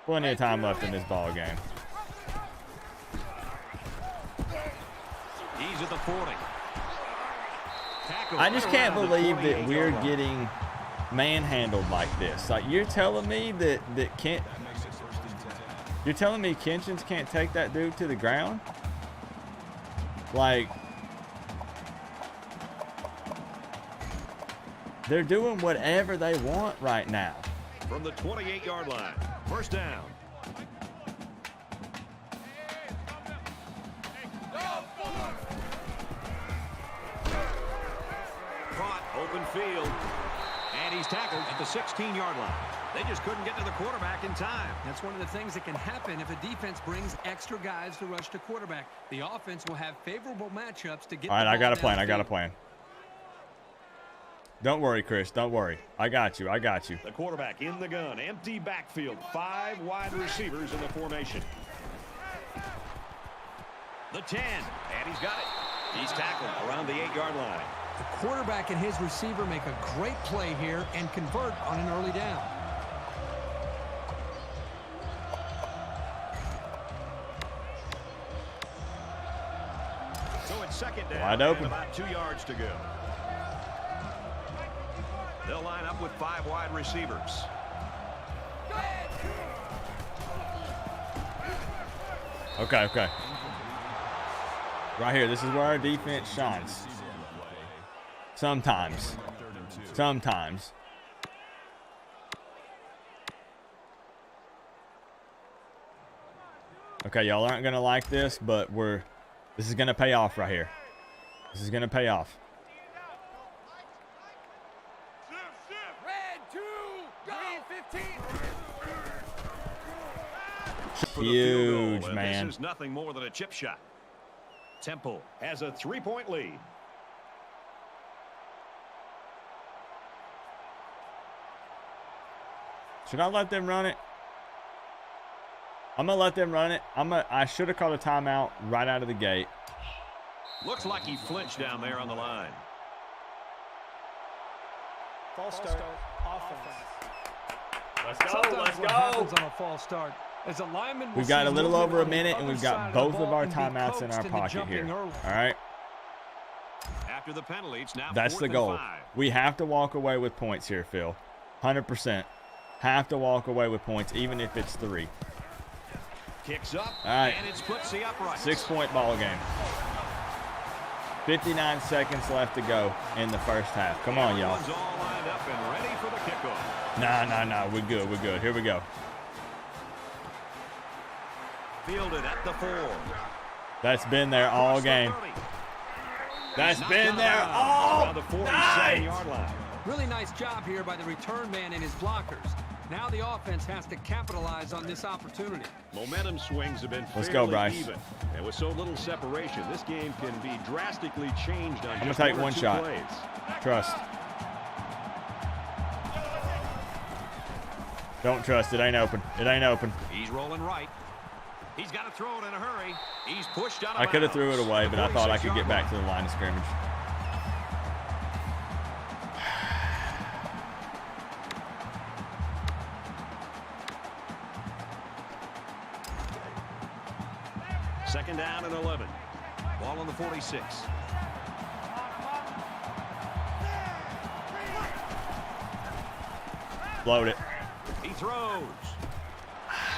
Plenty of time left in this ball game. He's at the 40. Tackle I just right can't around the believe that 28-yard we're line. getting manhandled like this. Like, you're telling me that can't. You're telling me Kitchens can't take that dude to the ground? Like, they're doing whatever they want right now. From the 28-yard line. First down. Caught, open field. And he's tackled at the 16-yard line. They just couldn't get to the quarterback in time. That's one of the things that can happen if a defense brings extra guys to rush the quarterback. The offense will have favorable matchups to get All right, the I got a ball plan. I got a downfield. plan. Don't worry, Chris. Don't worry. I got you. I got you. The quarterback in the gun. Empty backfield. 5 wide receivers in the formation. The 10. And he's got it. He's tackled around the 8-yard line. The quarterback and his receiver make a great play here and convert on an early down. second down. Wide open. And about 2 yards to go. They'll line up with 5 wide receivers. Okay. Right here. This is where our defense shines. Sometimes. Okay, y'all aren't going to like this, but this is going to pay off right here. This is going to pay off. Red 2, go 15. Huge, And man. This is nothing more than a chip shot. Temple has a 3-point lead. Should I let them run it? I'm going to let them run it. I should have called a timeout right out of the gate. Looks like he flinched down there on the line. False start. Offense. Sometimes what happens on a false start is a lineman will We've got see a little movement over a on the minute, and other we've side got of the both of ball our and be timeouts in our coaxed into pocket jumping here. early. All right? After the penalty, it's now That's 4th the and goal. 5. We have to walk away with points here, Phil. 100%. Have to walk away with points, even if it's 3. Kicks up, All right. and it splits the uprights. 6-point ball game. 59 seconds left to go in the first half. Come on, y'all. Everyone's all lined up and ready for the kickoff. Nah. We're good. Here we go. Fielded at the 4. That's been there all Across the game. 30. That's Knocked been out of there bounds all around the 47 night. yard line. Really nice job here by the return man and his blockers. Now the offense has to capitalize on this opportunity. Momentum swings have been Let's fairly go, Bryce. even. And with so little separation, this game can be drastically changed on I'm gonna just take 1 or one 2 shot. plays. Trust. Don't trust. It ain't open. He's rolling right. He's got to throw it in a hurry. He's pushed out of I could have threw it bounds. away, but I thought I could 46-yard get back line. to the line of scrimmage. Second down and 11. Ball on the 46. Load it. He throws.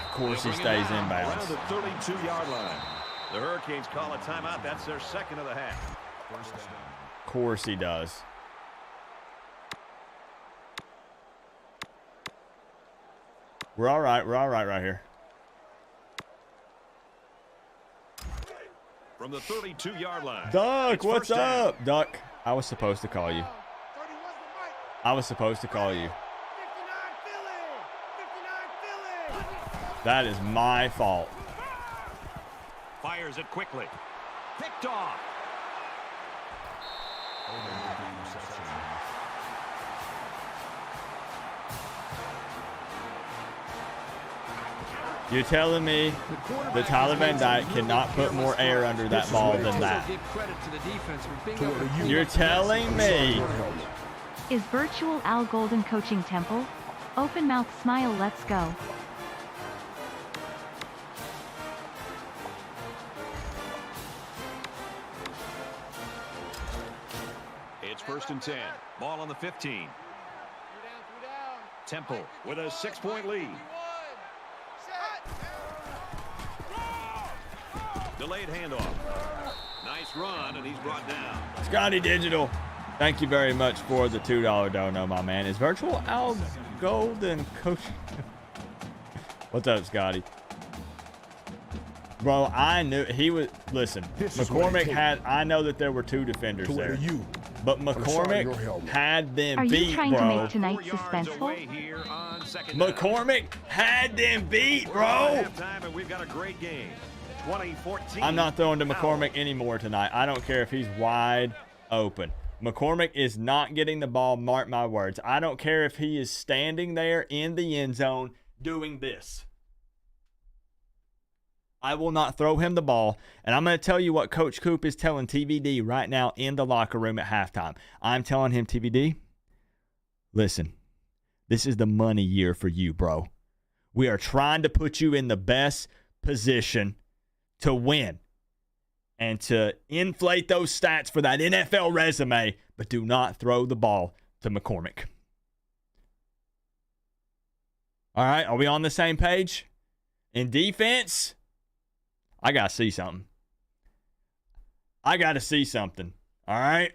Of course, he They'll bring it stays down in around bounds. the 32-yard line. The Hurricanes call a timeout. That's their second of the half. First down. Of course he does. We're all right right here. From the 32-yard line. Duck, It's what's first down. up? Duck, I was supposed to call you. That is my fault. Fires it quickly. Picked off. You're telling me that Tyler Van Dyke cannot put more air under that ball than that? You're telling me. Is virtual Al Golden coaching Temple? Open mouth smile, let's go. It's first and 10. Ball on the 15. Temple with a 6-point lead. Delayed handoff. Nice run, and he's brought down. Scotty Digital, thank you very much for the $2 dono, my man. Is virtual Al Golden coaching? What's up, Scotty? Bro, I knew he was. Listen, This is what it McCormick takes had. I know that there were 2 defenders to there, wear you but on the side of your McCormick helmet. had them Are you beat, trying to bro. make tonight 4 yards suspenseful? away here on second down. McCormick had them beat, We're bro. at halftime, and we've got a great game. 2014. I'm not throwing to Now, McCormick anymore tonight. I don't care if he's wide open. McCormick is not getting the ball, mark my words. I don't care if he is standing there in the end zone doing this. I will not throw him the ball. And I'm going to tell you what Coach Coop is telling TVD right now in the locker room at halftime. I'm telling him, TVD, listen, this is the money year for you, bro. We are trying to put you in the best position to win. and to inflate those stats for that NFL resume, but do not throw the ball to McCormick. All right, are we on the same page? In defense, I got to see something. I got to see something. All right?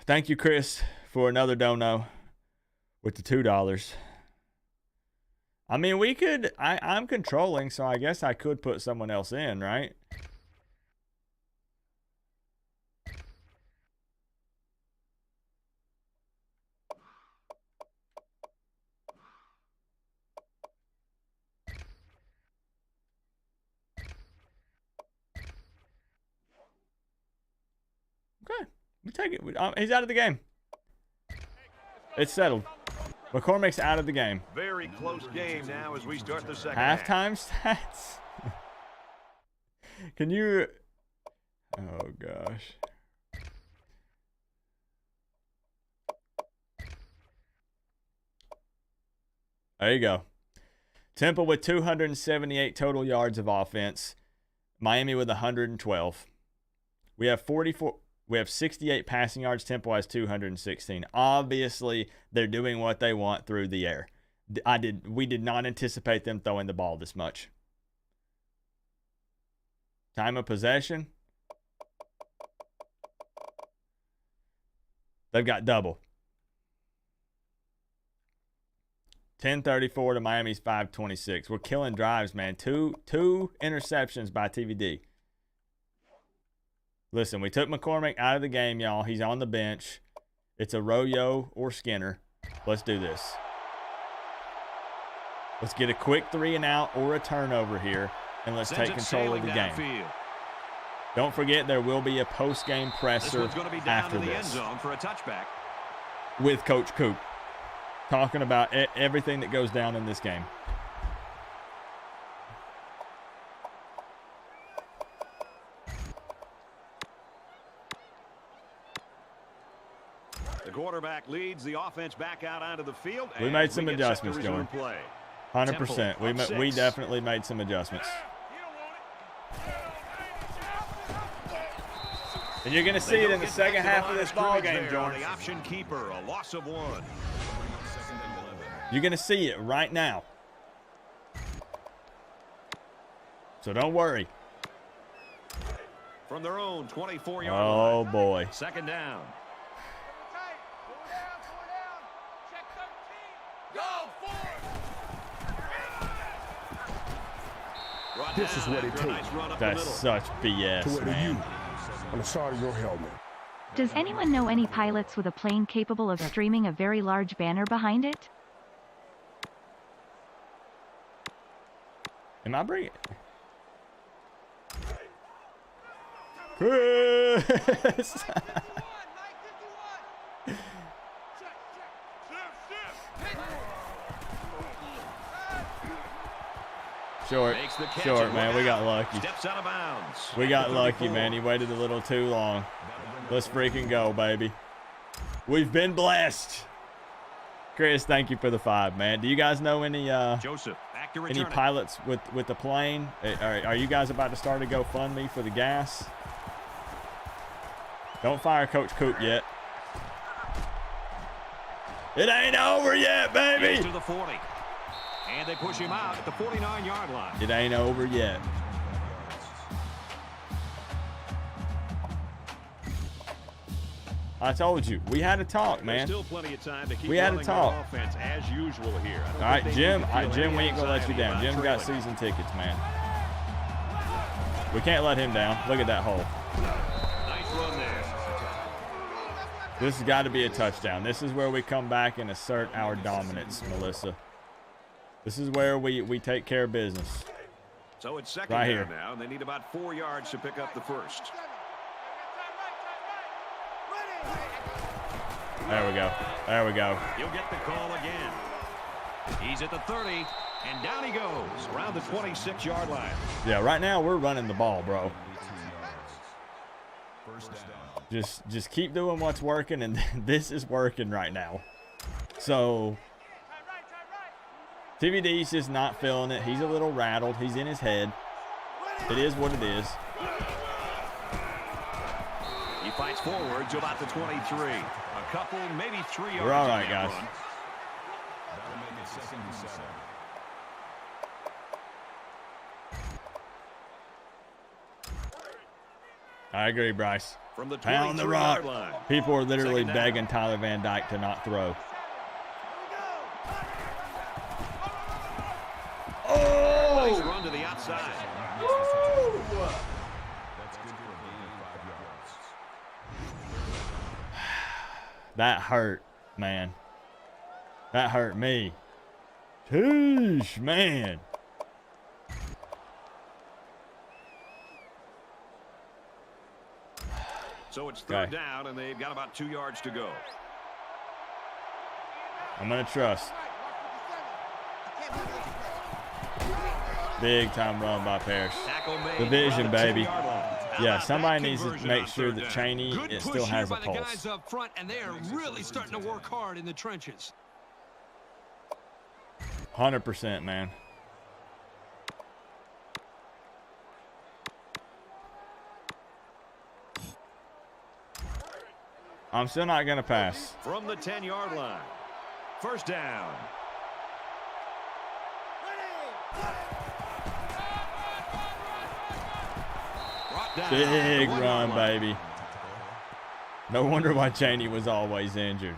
Thank you, Chris, for another dono with the $2. I mean, we could, I'm controlling, so I guess I could put someone else in, right? Okay, we take it. He's out of the game. It's settled. McCormick's out of the game. Very close game now as we start the second Halftime stats. Can you? Oh gosh. There you go. Temple with 278 total yards of offense. Miami with 112. We have 44. We have 68 passing yards. Temple has 216. Obviously, they're doing what they want through the air. We did not anticipate them throwing the ball this much. Time of possession. They've got double. 10:34 to Miami's 5:26. We're killing drives, man. Two interceptions by TVD. Listen, we took McCormick out of the game, y'all. He's on the bench. It's a Royo or Skinner. Let's do this. Let's get a quick 3 and out or a turnover here, and let's take control of the game. Don't forget, there will be a post-game presser after this for a touchback with Coach Coop, talking about everything that goes down in this game. The quarterback leads the offense back out onto the field. We made some adjustments, Joey. 100%. We definitely made some adjustments. And you're going to see it in the second half of this ball game, George. The option keeper, a loss of 1. You're going to see it right now. So don't worry. From their own 24-yard line. Oh, boy. Second down. This is what it takes. That's such BS, man. On the side of your helmet. Does anyone know any pilots with a plane capable of streaming a very large banner behind it? Am I bringing Chris? Short, man. We got lucky. Steps out of bounds. We got lucky, man. He waited a little too long. Let's freaking go, baby. We've been blessed. Chris, thank you for the 5, man. Do you guys know any pilots with the plane? Are you guys about to start a GoFundMe for the gas? Don't fire Coach Coop yet. It ain't over yet, baby. To the 40. And they push him out at the 49-yard line. It ain't over yet. I told you, we had a talk, man. Still plenty of time to keep we had a talk. Offense as usual here. All right, Jim, we ain't gonna let you down. Jim got season tickets, man. We can't let him down. Look at that hole. Nice run there. This has got to be a touchdown. This is where we come back and assert our dominance, Melissa. This is where we take care of business. So it's second right down here. Now, and they need about 4 yards to pick up the first. There we go. There we go. You'll get the call again. He's at the 30, and down he goes around the 26-yard line. Yeah, right now we're running the ball, bro. Just keep doing what's working, and this is working right now. So TVD's just not feeling it. He's a little rattled. He's in his head. It is what it is. He fights forward to about the 23. A couple, maybe 3 yards. We're all right, guys. That'll make it 2nd and 7. I agree, Bryce. From the Pound the 23-yard rock. line. People are literally Second down. begging Tyler Van Dyke to not throw. Nice run to the outside. That's good for a gain of 5 yards. That hurt, man. That hurt me. Sheesh, man. So it's 3rd down, and they've got about 2 yards to go. I'm going to trust. Big time run by Parrish. Tackle made Division, around the baby. 10-yard line. How Yeah, about somebody that needs to conversion make on sure 3rd that down? Cheney Good it push still here has a by the pulse. guys up front, and they are really starting to work hard in the trenches. 100%, man. I'm still not going to pass. From the 10-yard line. 1st down. Brought down. Big 1-yard run, line. baby. No wonder why Cheney was always injured.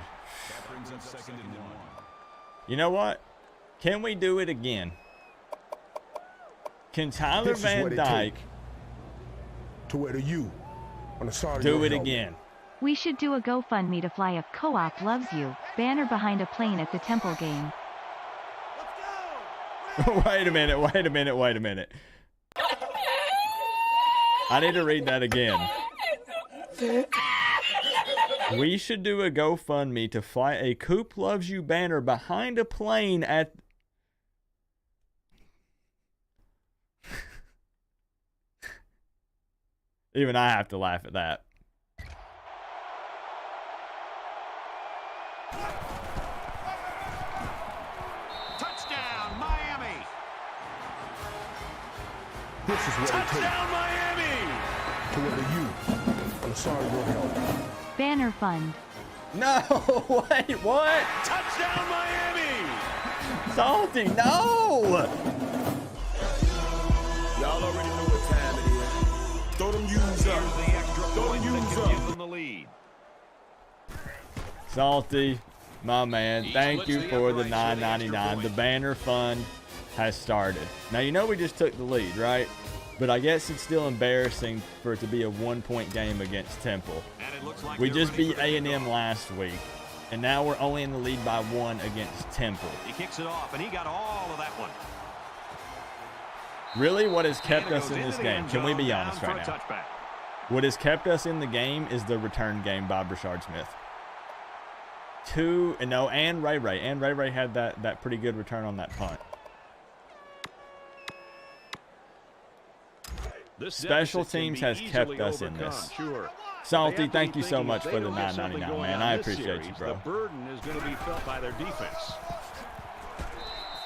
That brings up 2nd and 1. You know what? Can we do it again? Can Tyler This is what Van it Dyke take to wear the U on the side of do your it helmet. again? We should do a GoFundMe to fly a Co-op Loves You banner behind a plane at the Temple game. Wait a minute, wait a minute, wait a minute. I need to read that again. We should do a GoFundMe to fly a Coop Loves You banner behind a plane at... Even I have to laugh at that. Touchdown, Miami. This is what it takes Touchdown, Miami. to wear the U on the side of your helmet. Banner fund. No, wait, what? Touchdown, Miami. Salty, no! Y'all already know what time it is. Throw them U's Here's up. the extra Throw point them that U's can up. give them the lead. Salty, my man, He thank splits you the for the uprights with the extra $9.99. The point. banner fund has started. Now, you know we just took the lead, right? But I guess it's still embarrassing for it to be a 1-point game against Temple. And it looks like We they're just ready beat for the A&M kickoff. last week, and now we're only in the lead by 1 against Temple. He kicks it off, and he got all of that one. Really, what has kept And it us goes in into this the game? end Can we zone, be down honest for right a now? touchback. What has kept us in the game is the return game by Brashard Smith. And Ray Ray. And Ray Ray had that pretty good return on that punt. This Special deficit can teams be has kept easily us in overcome, this. Sure. Salty, They have to thank be you so thinking much if for they the don't get something $9.99, going man. on I this appreciate you, series, bro. The burden is going to be felt by their defense.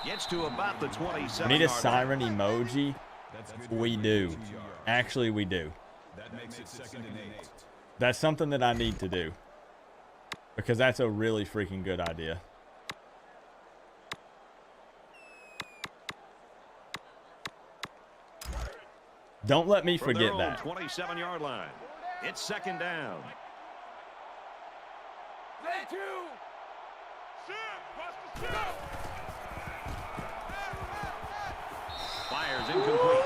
Gets to about the 27. We need a siren emoji. That's good. We do. 2 yards. Actually, we do. That makes it 2nd and 8. That's something that I need to do. Because that's a really freaking good idea. Don't let me From their forget own that. 27-yard line. It's 2nd down. Fires incomplete.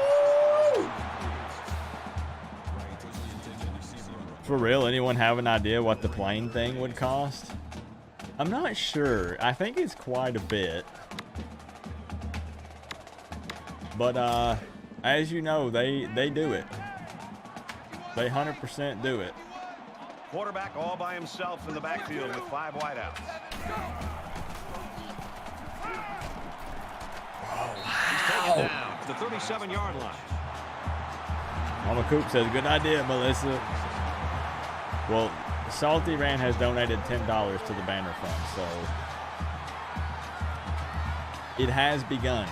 For real, anyone have an idea what the plane thing would cost? I'm not sure. I think it's quite a bit. But as you know, they do it. They 100% do it. Quarterback all by himself in the backfield with 5 wideouts. He's taken down to the 37-yard line. Mama Coop says, good idea, Melissa. Well, Salty Rand has donated $10 to the banner fund, so it has begun.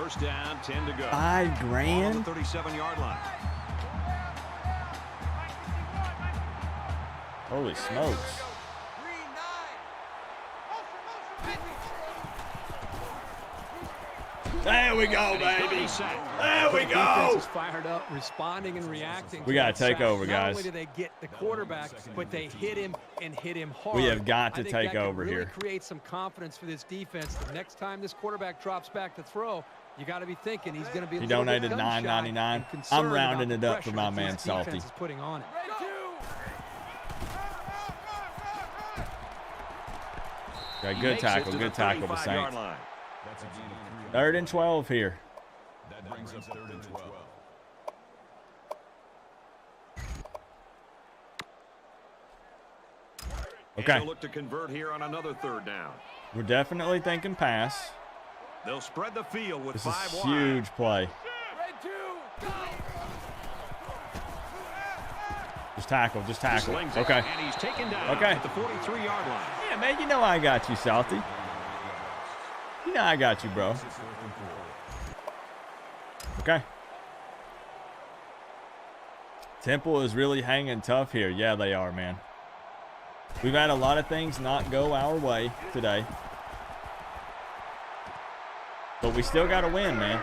First down, 10 to go. $5 grand? On the 37-yard line. Holy smokes. There we go, baby. There we go. Defense is fired up, responding and reacting. We got to take over, Not guys. only do they get the quarterback, but they hit him and hit him hard. We have got to I think take that can over really here. Create some confidence for this defense. The next time this quarterback drops back to throw, you got to be thinking he's going to be. He donated $9.99. I'm rounding it up for my man Salty. Is putting on it. Okay, good tackle to Saints. 3rd and 12 here. That brings up 3rd and 12. Okay. And they'll look to convert here on another 3rd down. We're definitely thinking pass. They'll spread the field with This 5 is wide. huge play. Just tackle. Slings it, Okay. And he's taken down Okay. at the 43-yard line. Yeah, man, you know I got you, Salty. You know I got you, bro. Okay. Temple is really hanging tough here. Yeah, they are, man. We've had a lot of things not go our way today. But we still got to win, man.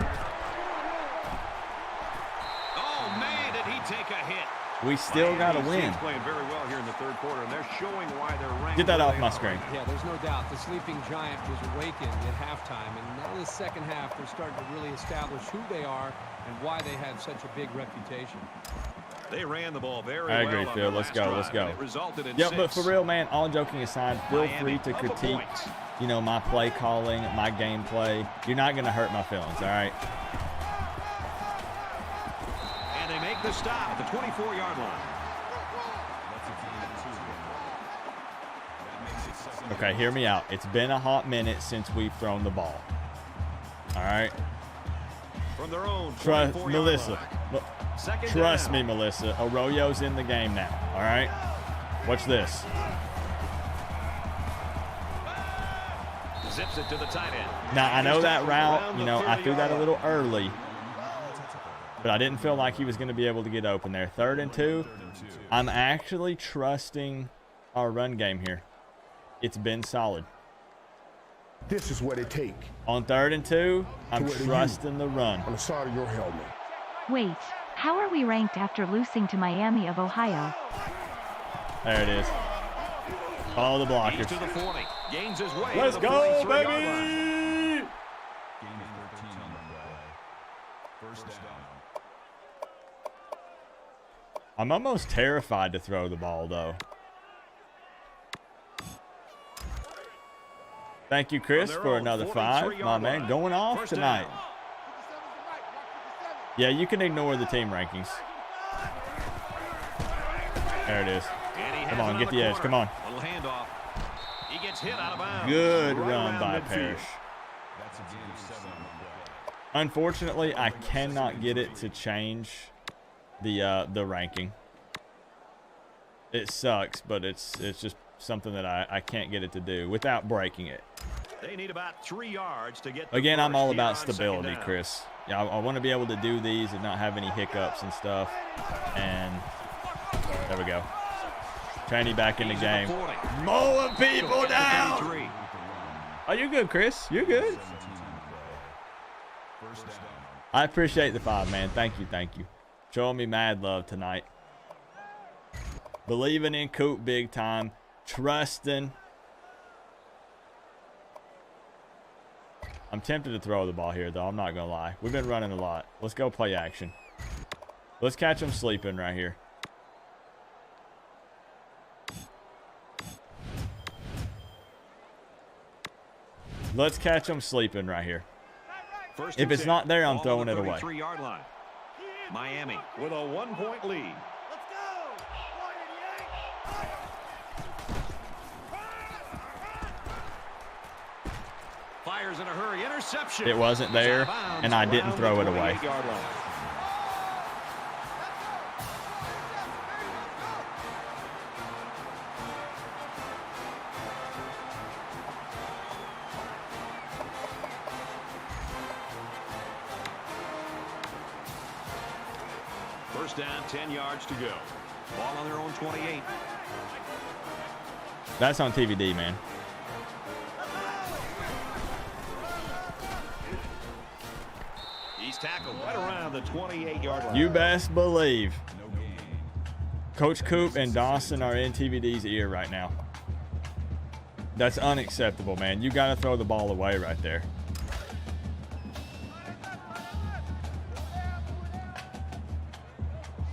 Oh, man, did he take a hit. We still got to win. He's playing very well here in the 3rd quarter, and they're showing why they're ranked. Get that where off they my are. screen. Yeah, there's no doubt. The sleeping giant was awakened at halftime, and now in the second half, they're starting to really establish who they are and why they have such a big reputation. They ran the ball very I well. agree, on Phil. the Let's last go. drive, Let's go. and it resulted in Yeah, 6. but for real, man, all joking aside, feel Miami free to up a critique, point. you know, my play calling, my gameplay. You're not going to hurt my feelings, all right? And they make the stop at the 24-yard line. Okay, hear me out. It's been a hot minute since we've thrown the ball. All right? From their own Trust 24-yard Melissa. line. Second Trust down. me, Melissa. Arroyo's in the game now, all right? Watch this. Zips it to the tight end. Now, I know Just that route, around you the know, I threw that a 30-yard little line. early. But I didn't feel like he was going to be able to get open there. 3rd and 2. I'm actually trusting our run game here. It's been solid. This is what it take On 3rd and 2, I'm To where you- trusting the run. on the side of your helmet. Wait, how are we ranked after losing to Miami of Ohio? There it is. Follow the He's blockers. to the 40. Gains his way Let's to the go, 43-yard line. baby! Gain of 13 on the play. First down. I'm almost terrified to throw the ball, though. Thank you, Chris, On their for own another 5. 43-yard My man, line. going off First tonight. down. Yeah, you can ignore the team rankings. There it is. And he has Come on, it get the the edge. corner. Come on. Little handoff. He gets hit out of bounds. Good Right run around by midfield. Parrish. That's a gain of 7 on the play. Unfortunately, I cannot get it to change the ranking. It sucks, but it's just something that I can't get it to do without breaking it. They need about 3 yards to get the Again, I'm first all here about on second stability, down. Chris. Yeah, I want to be able to do these and not have any hiccups and stuff. And there we go. Tranny back in the He's at game. 40. Mowing people At the down. 33. Oh, you're good, Chris. You're good. 17 on the play. First down. I appreciate the 5, man. Thank you, thank you. Showing me mad love tonight. Believing in Coop big time. Trusting. I'm tempted to throw the ball here, though. I'm not going to lie. We've been running a lot. Let's go play action. Let's catch them sleeping right here. Let's catch them sleeping right here. First If and it's 10. not there, I'm Ball throwing on it the away. 33-yard line. Miami with a 1-point lead. Fires in a hurry. Interception. It wasn't there, It's out of bounds and I didn't around throw the it away. 28-yard line. First down, 10 yards to go. Ball on their own 28. That's on TVD, man. He's tackled right around the 28-yard line. You best believe Coach Coop and Dawson are in TVD's ear right now. That's unacceptable, man. You got to throw the ball away right there.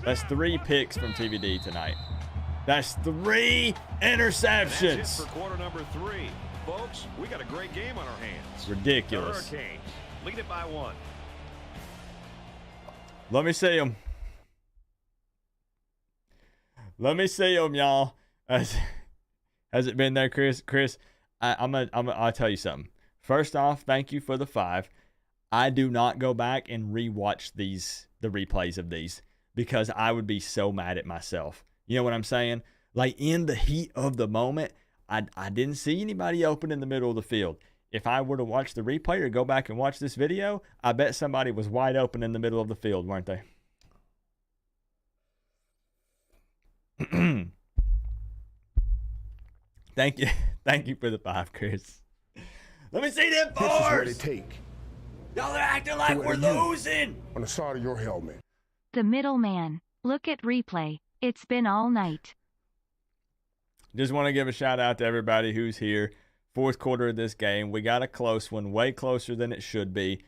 That's 3 picks from TVD tonight. That's 3 interceptions. That's it for quarter number 3. Folks, we got a great game on our hands. Ridiculous. The Hurricanes lead it by 1. Let me see them. Let me see them, y'all. Has it been there, Chris? Chris, I'll tell you something. First off, thank you for the 5. I do not go back and rewatch the replays of these because I would be so mad at myself. You know what I'm saying? Like in the heat of the moment, I didn't see anybody open in the middle of the field. If I were to watch the replay or go back and watch this video, I bet somebody was wide open in the middle of the field, weren't they? Thank you. Thank you for the 5, Chris. Let me see them This is what fours. it take Y'all are acting like we're losing. on the side of your helmet. The middleman. Look at replay. It's been all night. Just want to give a shout out to everybody who's here. 4th quarter of this game. We got a close one, way closer than it should be.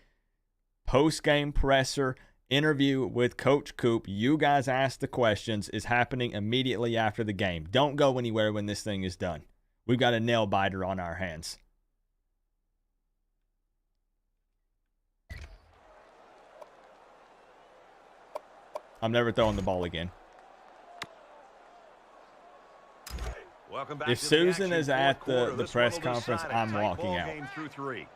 Post-game presser interview with Coach Coop. You guys asked the questions. Is happening immediately after the game. Don't go anywhere when this thing is done. We've got a nail biter on our hands. I'm never throwing the ball again. Welcome back If to the Susan action. is at Fourth quarter. the This press one will conference, decide a I'm tight walking ball out. game through 3.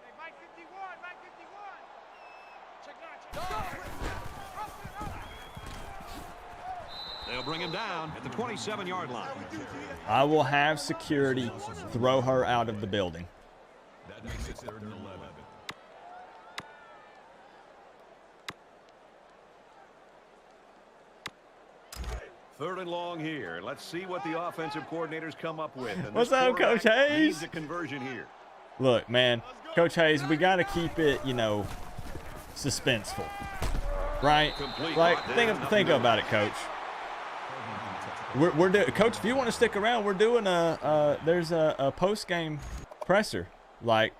They'll bring him down at the 27-yard line. I will have security throw her out of the building. That makes it 3rd and 11. Third and long here. Let's see what the offensive coordinators come up with. And What's this up, Coach quarterback Hayes? needs a conversion here. Look, man, Coach Hayes, we got to keep it, suspenseful, right? Complete. Like, There's think nothing about it, Coach. We're doing, Coach. If you want to stick around, we're doing there's a post game presser. Like,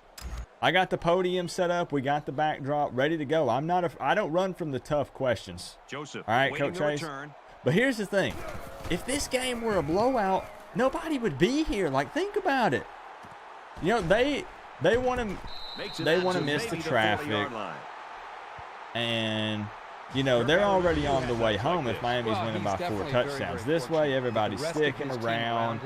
I got the podium set up, we got the backdrop ready to go. I don't run from the tough questions. Joseph, All right, waiting Coach the Hayes. return. But here's the thing: if this game were a blowout, nobody would be here. Like, think about it. They want to Makes it they out want to to miss the maybe 40-yard traffic, line. and they're already on the way home if Miami's winning by 4 touchdowns. This way, everybody's sticking around.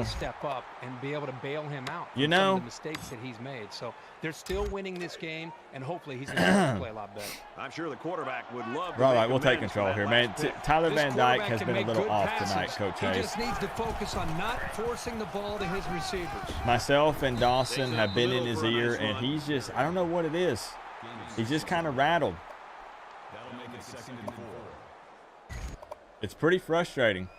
Step up and be able to bail him out. You from know? some of the mistakes that he's made. So they're still winning this game, and hopefully he's going to play a lot better. I'm sure the quarterback would love to All make right, we'll take amends control for here, that man. last pick. Tyler This Van Dyke quarterback has can been a make little good off passes. tonight, Coach He Hayes. just needs to focus on not forcing the ball to his receivers. Myself and Dawson Takes it have up the been in middle his for a ear, nice and run. he's just, I don't know what it is. He's just kind of rattled. That'll make it 2nd and 4. It's pretty frustrating.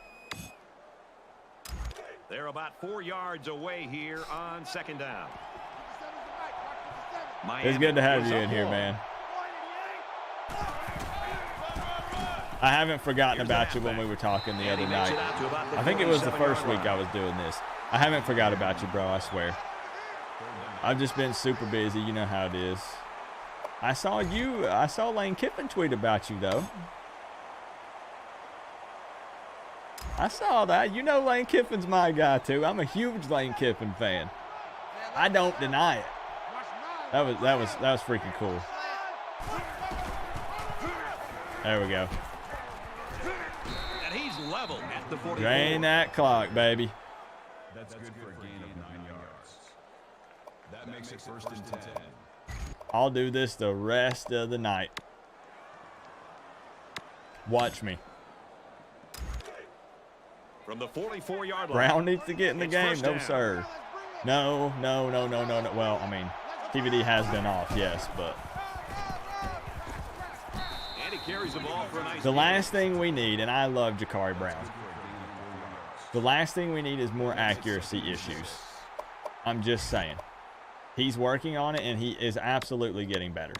They're about 4 yards away here on 2nd down. It's good to have Miami you is in up here, ball. man. I haven't forgotten about you when we were talking the And he other makes night. it out to about the I think it was the 47-yard first week line. I was doing this. I haven't forgot about you, bro, I swear. I've just been super busy. You know how it is. I saw Lane Kiffin tweet about you, though. I saw that. You know Lane Kiffin's my guy, too. I'm a huge Lane Kiffin fan. I don't deny it. That was freaking cool. There we go. And he's level at the 44. Drain that clock, baby. That's good for a gain of 9 yards. That makes it 1st and 10. I'll do this the rest of the night. Watch me. From the 44-yard line. Brown needs to get in the It's game. first No, down. sir. No. Well, I mean, TVD has been off, yes, but And he carries the ball for a nice The last thing we need, and I love Ja'Cory Brown, the last thing we need is more accuracy issues. I'm just saying. He's working on it, and he is absolutely getting better.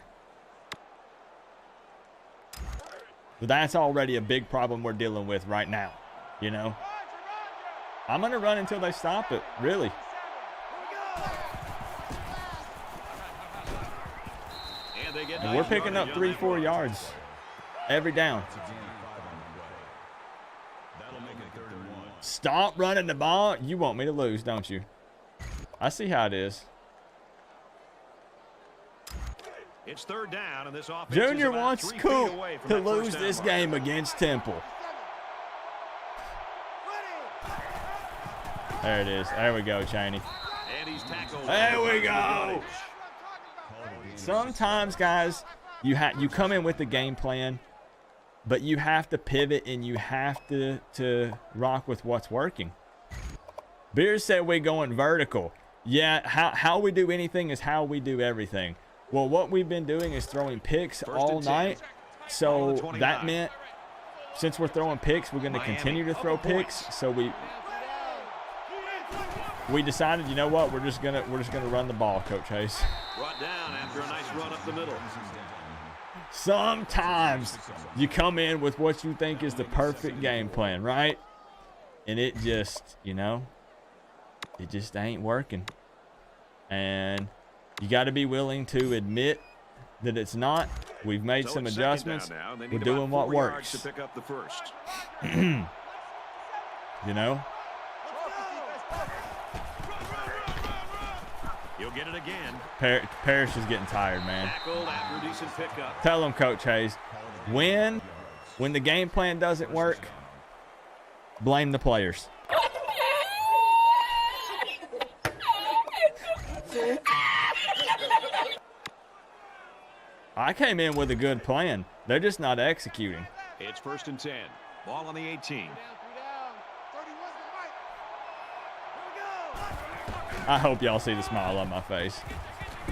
But that's already a big problem we're dealing with right now, you know? I'm going to run until they stop it, really. And we're picking up 3-4 yards every down. Stop running the ball. You want me to lose, don't you? I see how it is. It's third down, and this offense Junior is about wants 3 feet Coop away from to that first lose down this mark. game against Temple. There it is. There we go, Chaney. And he's tackled. There we go. Sometimes, guys, you come in with the game plan, but you have to pivot and you have to rock with what's working. Beers said we're going vertical. Yeah, how we do anything is how we do everything. Well, what we've been doing is throwing picks all night. So that meant since we're throwing picks, we're going to continue to throw picks. So we decided, you know what, we're just gonna run the ball, Coach Hayes. Brought down after a nice run up the middle. Sometimes you come in with what you think is the perfect game plan, right? And it just, you know, it just ain't working. And you got to be willing to admit that it's not. We've made some adjustments. We're doing what works. To pick up the first. You know? He'll get it again. Parrish is getting tired, man. Tackled after a decent pickup. Tell him, Coach Hayes, when the game plan doesn't work, blame the players. I came in with a good plan. They're just not executing. It's 1st and 10. Ball on the 18. I hope y'all see the smile on my face.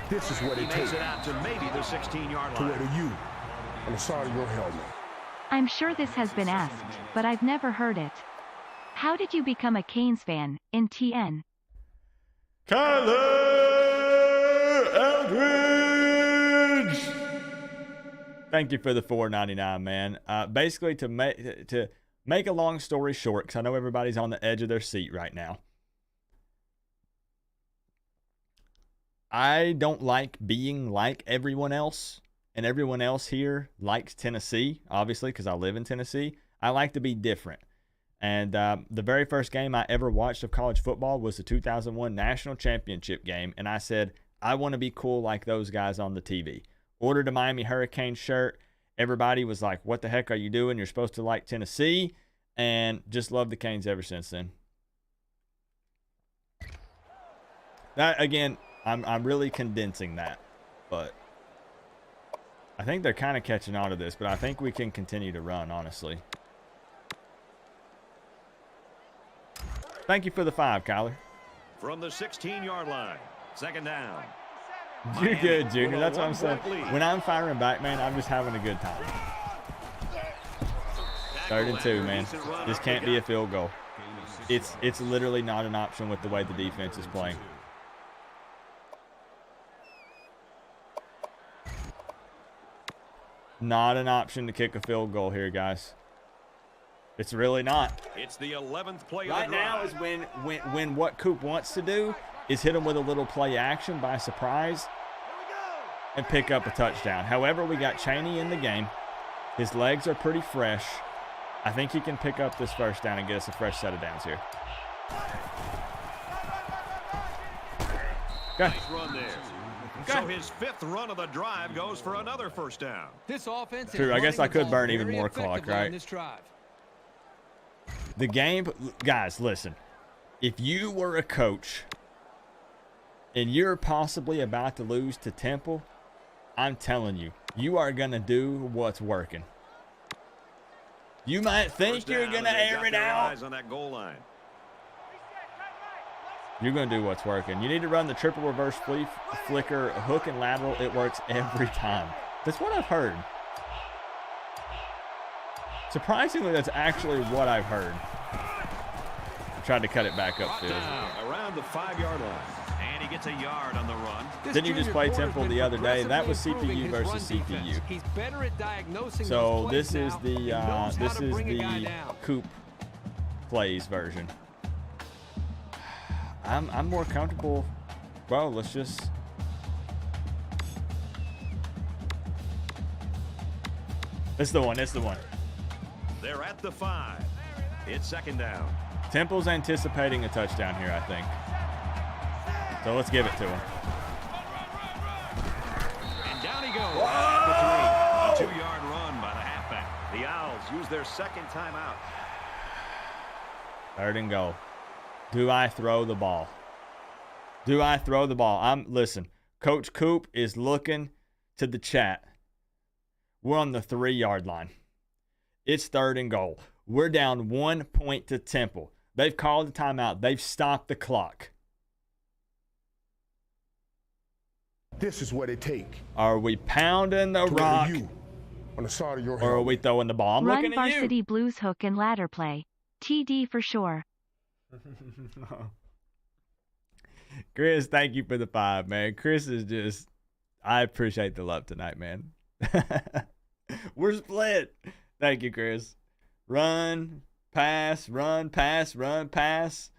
This is what He it makes takes it out to maybe the 16-yard to line. wear the U on the side of your helmet. I'm sure this has been asked, but I've never heard it. How did you become a Canes fan in TN? Kyler Eldridge! Thank you for the $4.99, man. Basically, to make a long story short, because I know everybody's on the edge of their seat right now. I don't like being like everyone else, and everyone else here likes Tennessee, obviously, because I live in Tennessee. I like to be different. And the very first game I ever watched of college football was the 2001 National Championship game, and I said, I want to be cool like those guys on the TV. Ordered a Miami Hurricane shirt. Everybody was like, what the heck are you doing? You're supposed to like Tennessee. And just loved the Canes ever since then. That, again, I'm really condensing that. But I think they're kind of catching on to this. But I think we can continue to run, honestly. Thank you for the 5, Kyler. From the 16-yard line. 2nd down. You're good, Junior. That's what I'm saying. When I'm firing back, man, I'm just having a good time. 3rd and 2, man. This can't be a field goal. It's literally not an option with the way the defense is playing. Not an option to kick a field goal here, guys. It's really not. It's the 11th play Right of the now drive. is when what Coop wants to do is hit him with a little play action by surprise and pick up a touchdown. However, we got Chaney in the game. His legs are pretty fresh. I think he can pick up this first down and get us a fresh set of downs here. Okay. Nice run there. So his 5th run of the drive goes for another first down. This offense True, is I guess running I could the ball burn even very more clock, effectively right? on this drive. The game, guys, listen. If you were a coach and you're possibly about to lose to Temple, I'm telling you, you are going to do what's working. You might think First you're down, going and to they've air got it their out. eyes on that goal line. You're going to do what's working. You need to run the triple reverse flicker, hook and lateral. It works every time. That's what I've heard. Surprisingly, that's actually what I've heard. I tried to cut it back upfield. Down around the 5-yard line. And he gets a yard on the run. Didn't you just play Temple the other day? That was CPU versus CPU. He's better at diagnosing So this is the Coop plays version. I'm more comfortable. Bro, let's just. It's the one. It's the one. They're at the 5. It's second down. Temple's anticipating a touchdown here, I think. So let's give it to him. And down he goes. At the 3. A 2-yard run by the halfback. The Owls use their second timeout. 3rd and goal. Do I throw the ball? Do I throw the ball? Listen, Coach Coop is looking to the chat. We're on the 3-yard line. It's 3rd and goal. We're down 1 point to Temple. They've called the timeout. They've stopped the clock. This is what it takes. Are we pounding the rock? You on the side of your Or are we throwing the ball? I'm Run looking at you. varsity blues hook and ladder play. TD for sure. Chris, thank you for the 5, man. Chris is just, I appreciate the love tonight, man. We're split. Thank you, Chris. Run, pass, run, pass, run, pass.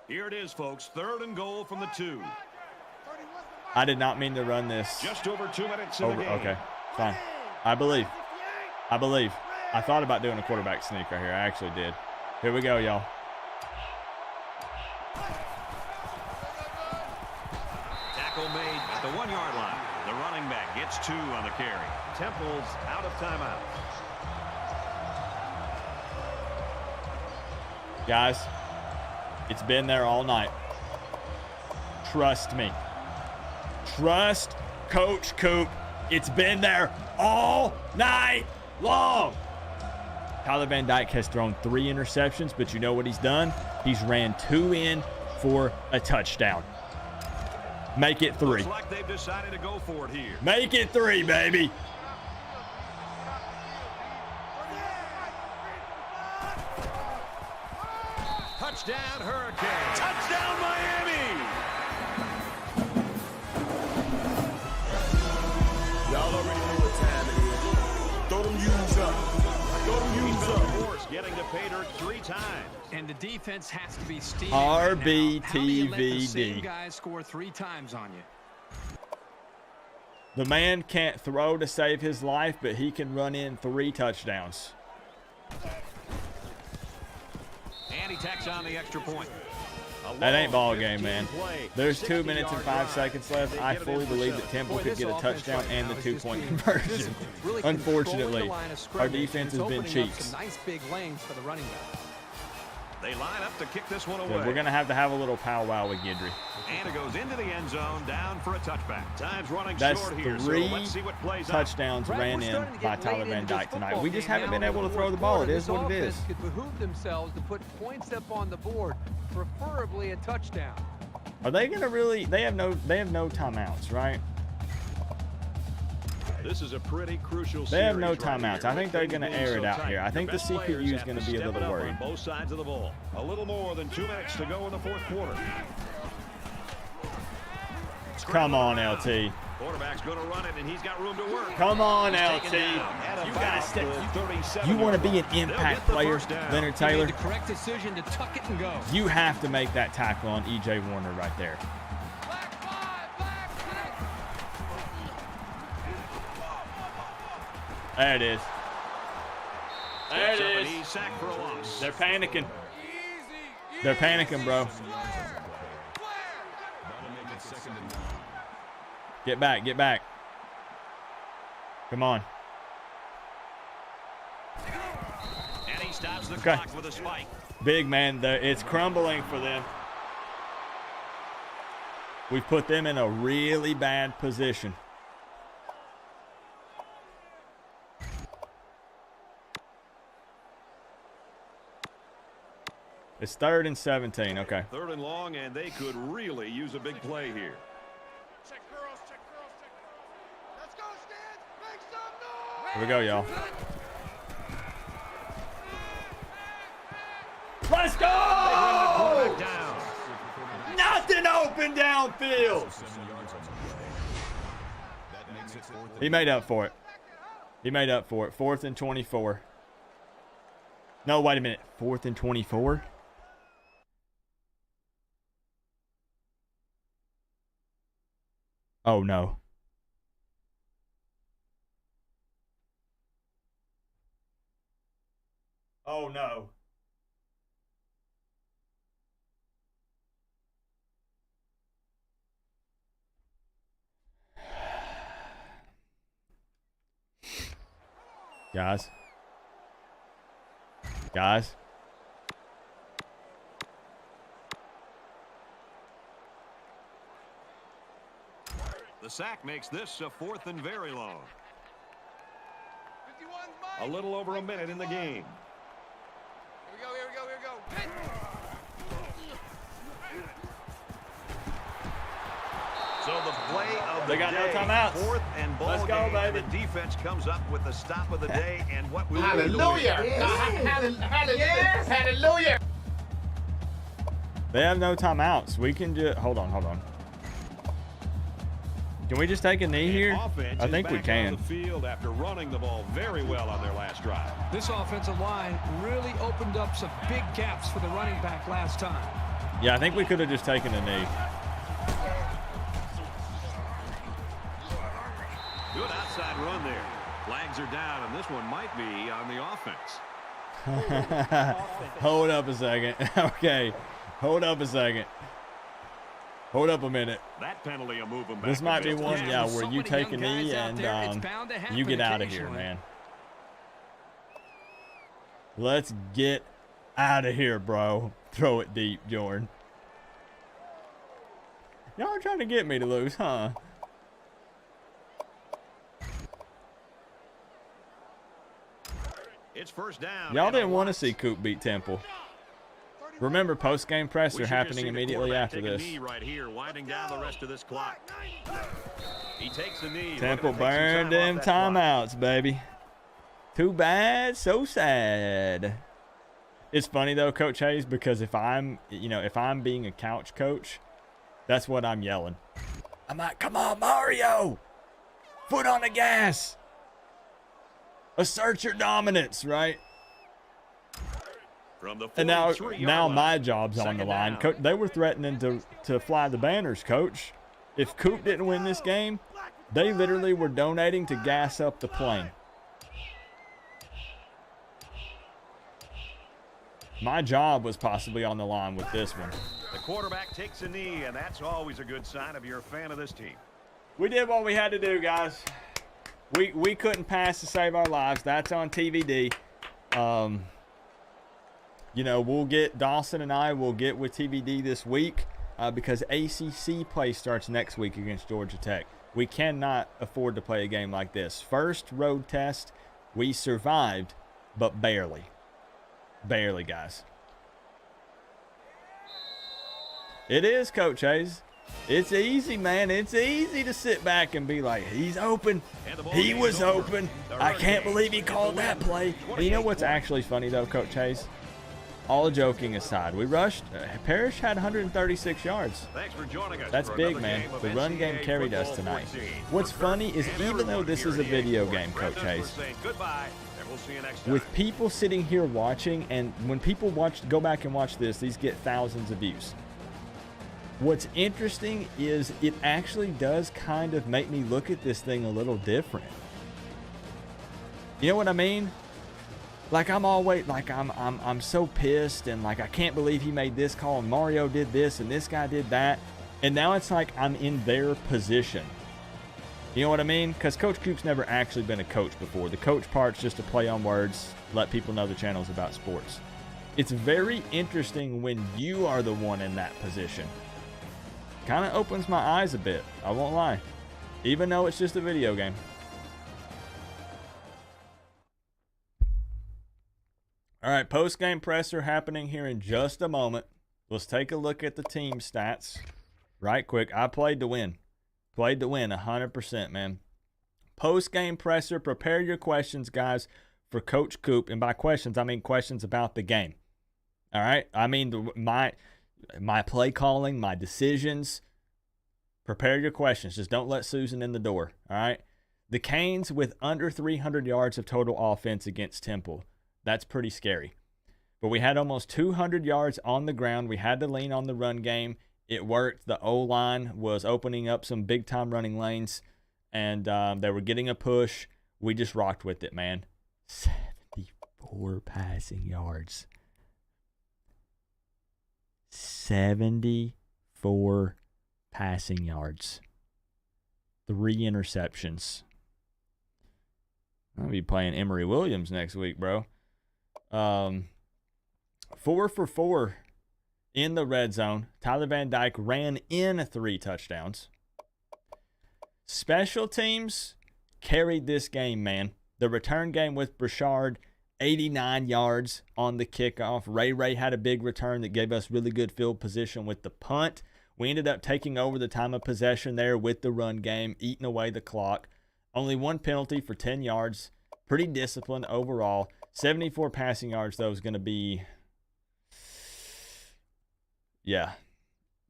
Here it is, folks. 3rd and goal from the 2. I did not mean to run this. Just over 2 minutes in the game. Okay, fine. I believe. I thought about doing a quarterback sneak right here. I actually did. Here we go, y'all. Tackle made at the 1-yard line. The running back gets 2 on the carry. Temple's out of timeout. Guys, it's been there all night. Trust me. Trust Coach Coop. It's been there all night long. Tyler Van Dyke has thrown 3 interceptions, but you know what he's done? He's ran 2 in for a touchdown. Make it 3. Looks like they've decided to go for it here. Make it 3, baby. Touchdown, Hurricane. Touchdown, Miami. Y'all already know what time it is. Throw them U's up. Throw them U's up. Force getting to pay dirt 3 times. And the defense has to be steaming RBTVD. right now. How do you let the same guys score 3 times on you? The man can't throw to save his life, but he can run in 3 touchdowns. And he tacks on the extra point. That ain't ball game, man. There's 2 minutes and 5 seconds left. I fully believe that Temple could get a touchdown and the 2-point conversion. Unfortunately, our defense has been cheeks. Nice big lanes for the running back. They line up to kick this one away. So we're going to have a little powwow with Guidry. And it goes into the end zone, down for a touchback. Time's running That's short here, 3 so let's see what plays touchdowns ran in by Tyler Van Dyke tonight. We just haven't been able to throw the ball. It is what it is. Could behoove themselves to put points up on the board, preferably a touchdown. Are they going to really? They have no timeouts, right? This is a pretty crucial They have series no right timeouts. here. I think they're going to air it out here. I think the Your best CPU players is have going to to be a step it little up worried. on both sides of the ball. A little more than 2 minutes to go in the 4th quarter. Come on, LT. Quarterback's going to run it, and he's got room to work. Come on, He's LT. taken down at You about got to step. the 37 You want to be yard an line. They'll impact get the player, first down. Leonard He Taylor. made the correct decision to tuck it and go. You have to make that tackle on E.J. Warner right there. There it is. There it Steps up, and is. he's sacked for a loss. They're panicking. They're panicking, bro. Get back, get back. Come on. And he's stops the Okay. clock with a spike. Big, man. It's crumbling for them. We've put them in a really bad position. It's 3rd and 17. Okay. 3rd and long, and they could really use a big play here. Check girls, check girls, check girls. Let's go, Stan. Make some noise. Here we go, y'all. Let's go! Quarterback down. Nothing open downfield. 7 yards on the play. That makes it 4th and He made up for it. He made up for it. 4th and 24. No, wait a minute. 4th and 24? Oh, no. Oh, no. Guys. Guys. The sack makes this a 4th and very long. 51's A mine. little over a minute in the game. Here we go, here we go, here we go. So the play of the They got no day, timeouts. 4th and ball Let's go, game. baby. The defense comes up with the stop of the day and what will Hallelujah. Hallelujah. Hallelujah. They have no timeouts. We can just... Hold on. Can we just take a knee here? Offense I is think we back can. on the field after running the ball very well on their last drive. This offensive line really opened up some big gaps for the running back last time. Yeah, I think we could have just taken a knee. Good outside run there. Flags are down, and this one might be on the offense. Hold up a second. Okay. Hold up a second. Hold up a minute. That penalty will move them back. This a might be bit. one, Yeah, yeah, with where so you many take a young knee guys out and there, it's bound to happen you get out of here, occasionally. man. Let's get out of here, bro. Throw it deep, Jordan. Y'all are trying to get me to lose, huh? It's 1st down. Y'all and a didn't want to lot. see Coop beat Temple. Remember, post-game press We are should just happening see the immediately quarterback after take a this. knee right here, winding down the rest of this clock. He takes a knee. Temple looking to take some burned time them off that clock. timeouts, baby. Too bad, so sad. It's funny though, Coach Hayes, because if I'm being a couch coach, that's what I'm yelling. I'm like, come on, Mario, foot on the gas, assert your dominance, right? From the And now 43-yard line. my job's on the Second line. down. They were threatening to fly the banners, Coach. If Coop didn't win this game, they literally were donating to gas up the plane. My job was possibly on the line with this one. The quarterback takes a knee, and that's always a good sign if you're a fan of this team. We did what we had to do, guys. We couldn't pass to save our lives. That's on TVD. We'll get Dawson and I will get with TVD this week because ACC play starts next week against Georgia Tech. We cannot afford to play a game like this. First road test, we survived, but barely. Barely, guys. It is, Coach Hayes. It's easy, man. It's easy to sit back and be like, he's open. He was open. I can't believe he called that play. And you know what's actually funny, though, Coach Hayes? All joking aside, we rushed. Parrish had 136 yards. Thanks for joining us. That's for big, another man. game of The run game NCAA carried us football tonight. 14. What's funny is And even though everyone this here is a at the video Sports game, Brand Coach us, we're Hayes, saying goodbye, and we'll see you next time. with people sitting here watching, and when people go back and watch this, these get thousands of views. What's interesting is it actually does kind of make me look at this thing a little different. You know what I mean? Like I'm so pissed, and like I can't believe he made this call and Mario did this and this guy did that. And now it's like I'm in their position. You know what I mean? Because Coach Coop's never actually been a coach before. The coach part's just a play on words, let people know the channel's about sports. It's very interesting when you are the one in that position. Kind of opens my eyes a bit, I won't lie. Even though it's just a video game. All right, post-game presser happening here in just a moment. Let's take a look at the team stats right quick. I played to win. Played to win 100%, man. Post-game presser, prepare your questions, guys, for Coach Coop. And by questions, I mean questions about the game. All right? I mean my play calling, my decisions. Prepare your questions. Just don't let Susan in the door, all right? The Canes with under 300 yards of total offense against Temple. That's pretty scary. But we had almost 200 yards on the ground. We had to lean on the run game. It worked. The O-line was opening up some big-time running lanes, and they were getting a push. We just rocked with it, man. 74 passing yards. 74 passing yards. 3 interceptions. I'll be playing Emory Williams next week, bro. 4 for 4 in the red zone. Tyler Van Dyke ran in 3 touchdowns. Special teams carried this game, man. The return game with Brashard, 89 yards on the kickoff. Ray had a big return that gave us really good field position with the punt. We ended up taking over the time of possession there with the run game, eating away the clock. Only 1 penalty for 10 yards. Pretty disciplined overall. 74 passing yards, though, is going to be... Yeah.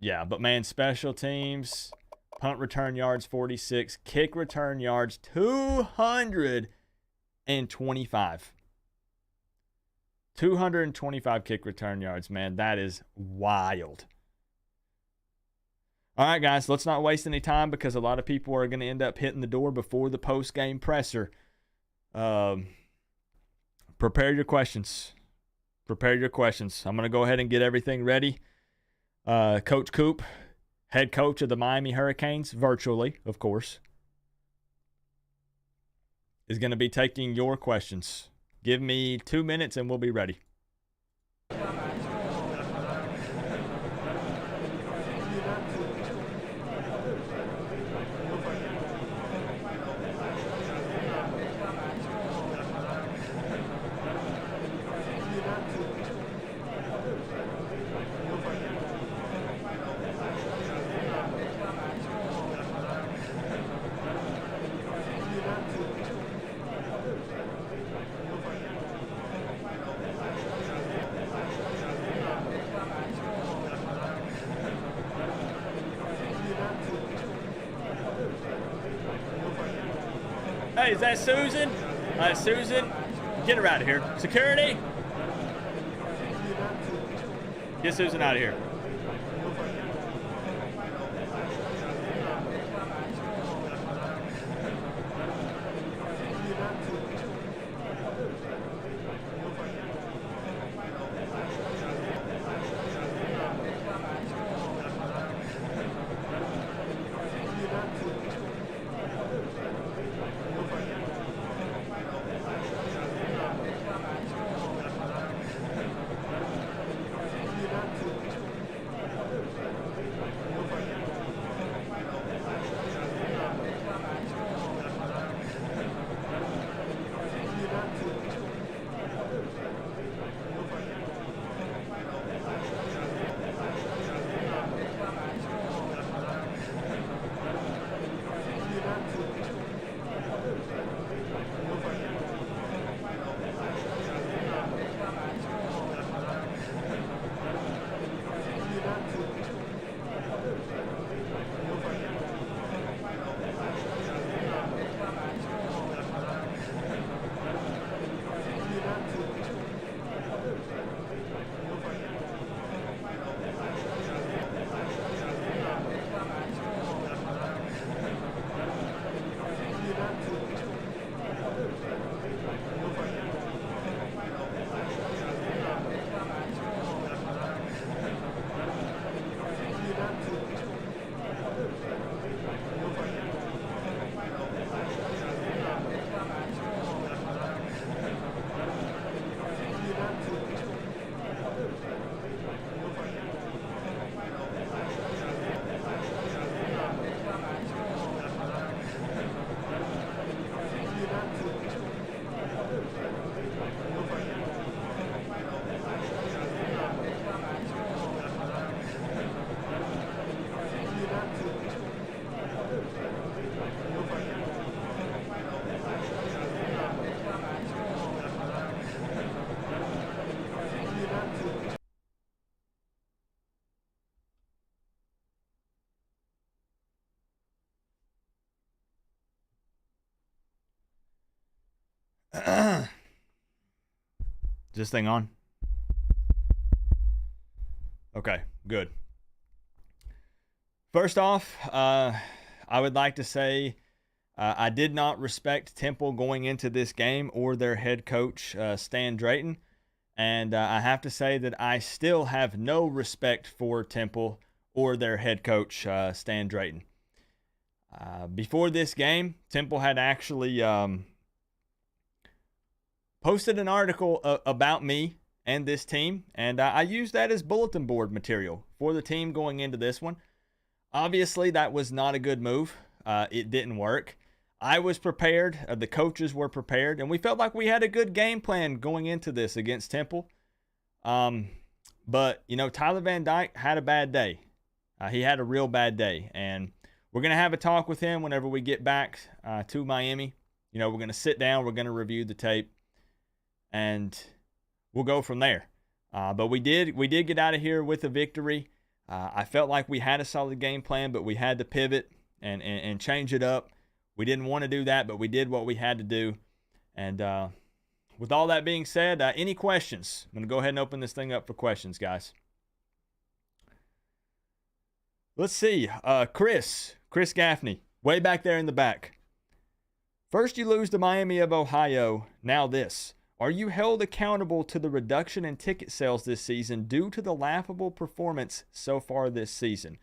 But, man, special teams, punt return yards, 46. Kick return yards, 225. 225 kick return yards, man. That is wild. All right, guys, let's not waste any time because a lot of people are going to end up hitting the door before the post-game presser. Prepare your questions. Prepare your questions. I'm going to go ahead and get everything ready. Coach Coop, head coach of the Miami Hurricanes, virtually, of course, is going to be taking your questions. Give me 2 minutes and we'll be ready. Hey, is that Susan? Susan, get her out of here. Security? Get Susan out of here. Is this thing on? Okay, good. First off, I would like to say I did not respect Temple going into this game or their head coach, Stan Drayton. And I have to say that I still have no respect for Temple or their head coach, Stan Drayton. Before this game, Temple had actually posted an article about me and this team, and I used that as bulletin board material for the team going into this one. Obviously, that was not a good move. It didn't work. I was prepared. The coaches were prepared, and we felt like we had a good game plan going into this against Temple. But, you know, Tyler Van Dyke had a bad day. He had a real bad day, and we're going to have a talk with him whenever we get back to Miami. You know, we're going to sit down. We're going to review the tape, and we'll go from there. But we did get out of here with a victory. I felt like we had a solid game plan, but we had to pivot and change it up. We didn't want to do that, but we did what we had to do. And with all that being said, any questions? I'm going to go ahead and open this thing up for questions, guys. Let's see. Chris Gaffney, way back there in the back. First you lose to Miami of Ohio, now this. Are you held accountable to the reduction in ticket sales this season due to the laughable performance so far this season?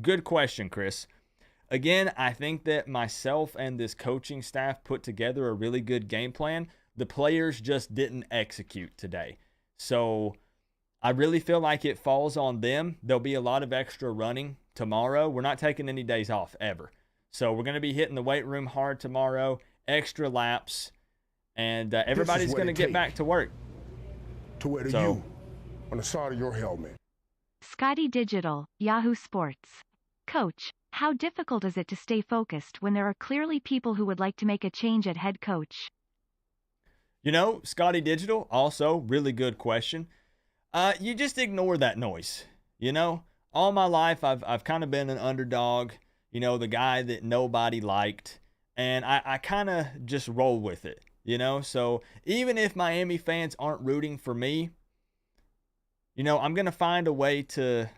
Good question, Chris. Again, I think that myself and this coaching staff put together a really good game plan. The players just didn't execute today. So I really feel like it falls on them. There'll be a lot of extra running tomorrow. We're not taking any days off ever. So we're going to be hitting the weight room hard tomorrow, extra laps, and everybody's going to get back to work. To wear the U on the side of your helmet. Scotty Digital, Yahoo Sports. Coach, how difficult is it to stay focused when there are clearly people who would like to make a change at head coach? You know, Scotty Digital, also really good question. You just ignore that noise. You know, all my life I've kind of been an underdog, you know, the guy that nobody liked, and I kind of just roll with it, you know. So even if Miami fans aren't rooting for me, you know, I'm going to find a way to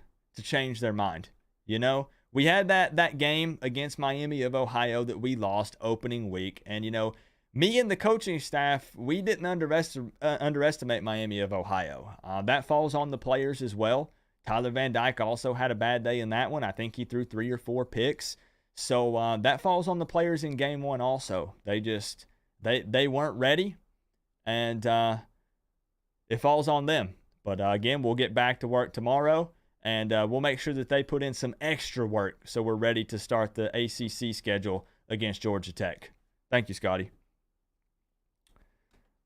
change their mind, you know. We had that game against Miami of Ohio that we lost opening week. And, you know, me and the coaching staff, we didn't underestimate Miami of Ohio. That falls on the players as well. Tyler Van Dyke also had a bad day in that one. I think he threw 3 or 4 picks. So that falls on the players in game one also. They weren't ready, and it falls on them. But, again, we'll get back to work tomorrow. And we'll make sure that they put in some extra work so we're ready to start the ACC schedule against Georgia Tech. Thank you, Scotty.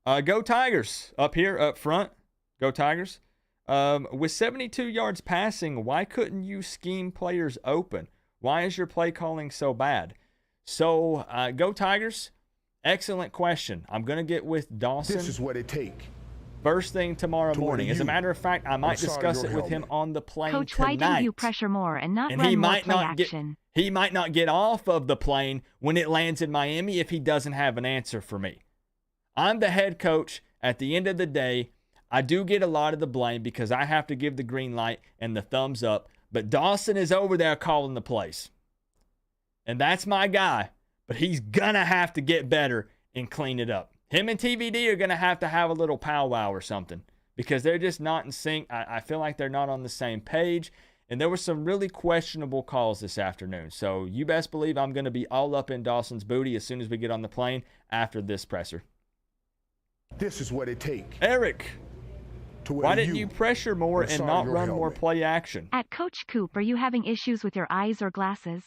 Go Tigers up here, up front. Go Tigers. With 72 yards passing, why couldn't you scheme players open? Why is your play calling so bad? So, go Tigers. Excellent question. I'm going to get with Dawson. This is what it takes. First thing tomorrow morning. As a matter of fact, I might discuss it with him on the plane Coach, tonight. why don't you pressure more and not run more play action? He might not get off of the plane when it lands in Miami if he doesn't have an answer for me. I'm the head coach. At the end of the day, I do get a lot of the blame because I have to give the green light and the thumbs up. But Dawson is over there calling the plays. And that's my guy. But he's going to have to get better and clean it up. Him and TVD are going to have a little powwow or something because they're just not in sync. I feel like they're not on the same page. And there were some really questionable calls this afternoon. So you best believe I'm going to be all up in Dawson's booty as soon as we get on the plane after this presser. This is what it takes. Eric, why didn't you pressure more and not run more play action? At Coach Coop, are you having issues with your eyes or glasses?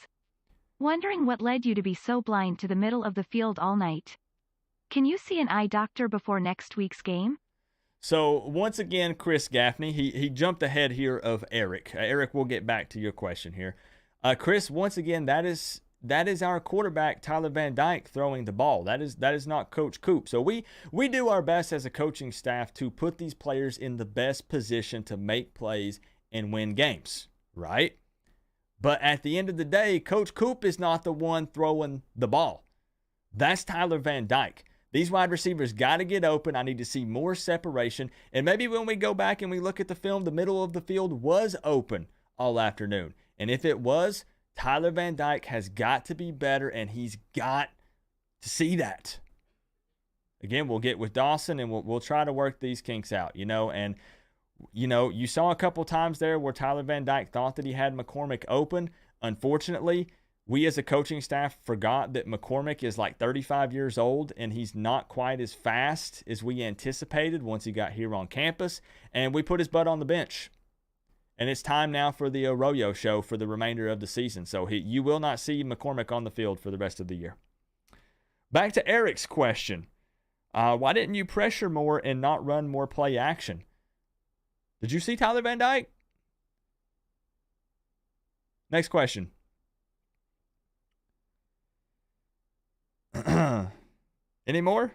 Wondering what led you to be so blind to the middle of the field all night? Can you see an eye doctor before next week's game? So, once again, Chris Gaffney, he jumped ahead here of Eric. Eric, we'll get back to your question here. Chris, once again, that is our quarterback, Tyler Van Dyke, throwing the ball. That is not Coach Coop. So, we do our best as a coaching staff to put these players in the best position to make plays and win games, right? But at the end of the day, Coach Coop is not the one throwing the ball. That's Tyler Van Dyke. These wide receivers got to get open. I need to see more separation. And maybe when we go back and we look at the film, the middle of the field was open all afternoon. And if it was, Tyler Van Dyke has got to be better, and he's got to see that. Again, we'll get with Dawson, and we'll try to work these kinks out, and you saw a couple times there where Tyler Van Dyke thought that he had McCormick open. Unfortunately, we as a coaching staff forgot that McCormick is like 35 years old, and he's not quite as fast as we anticipated once he got here on campus, and we put his butt on the bench. And it's time now for the Arroyo show for the remainder of the season. So you will not see McCormick on the field for the rest of the year. Back to Eric's question. Why didn't you pressure more and not run more play action? Did you see Tyler Van Dyke? Next question. Any more?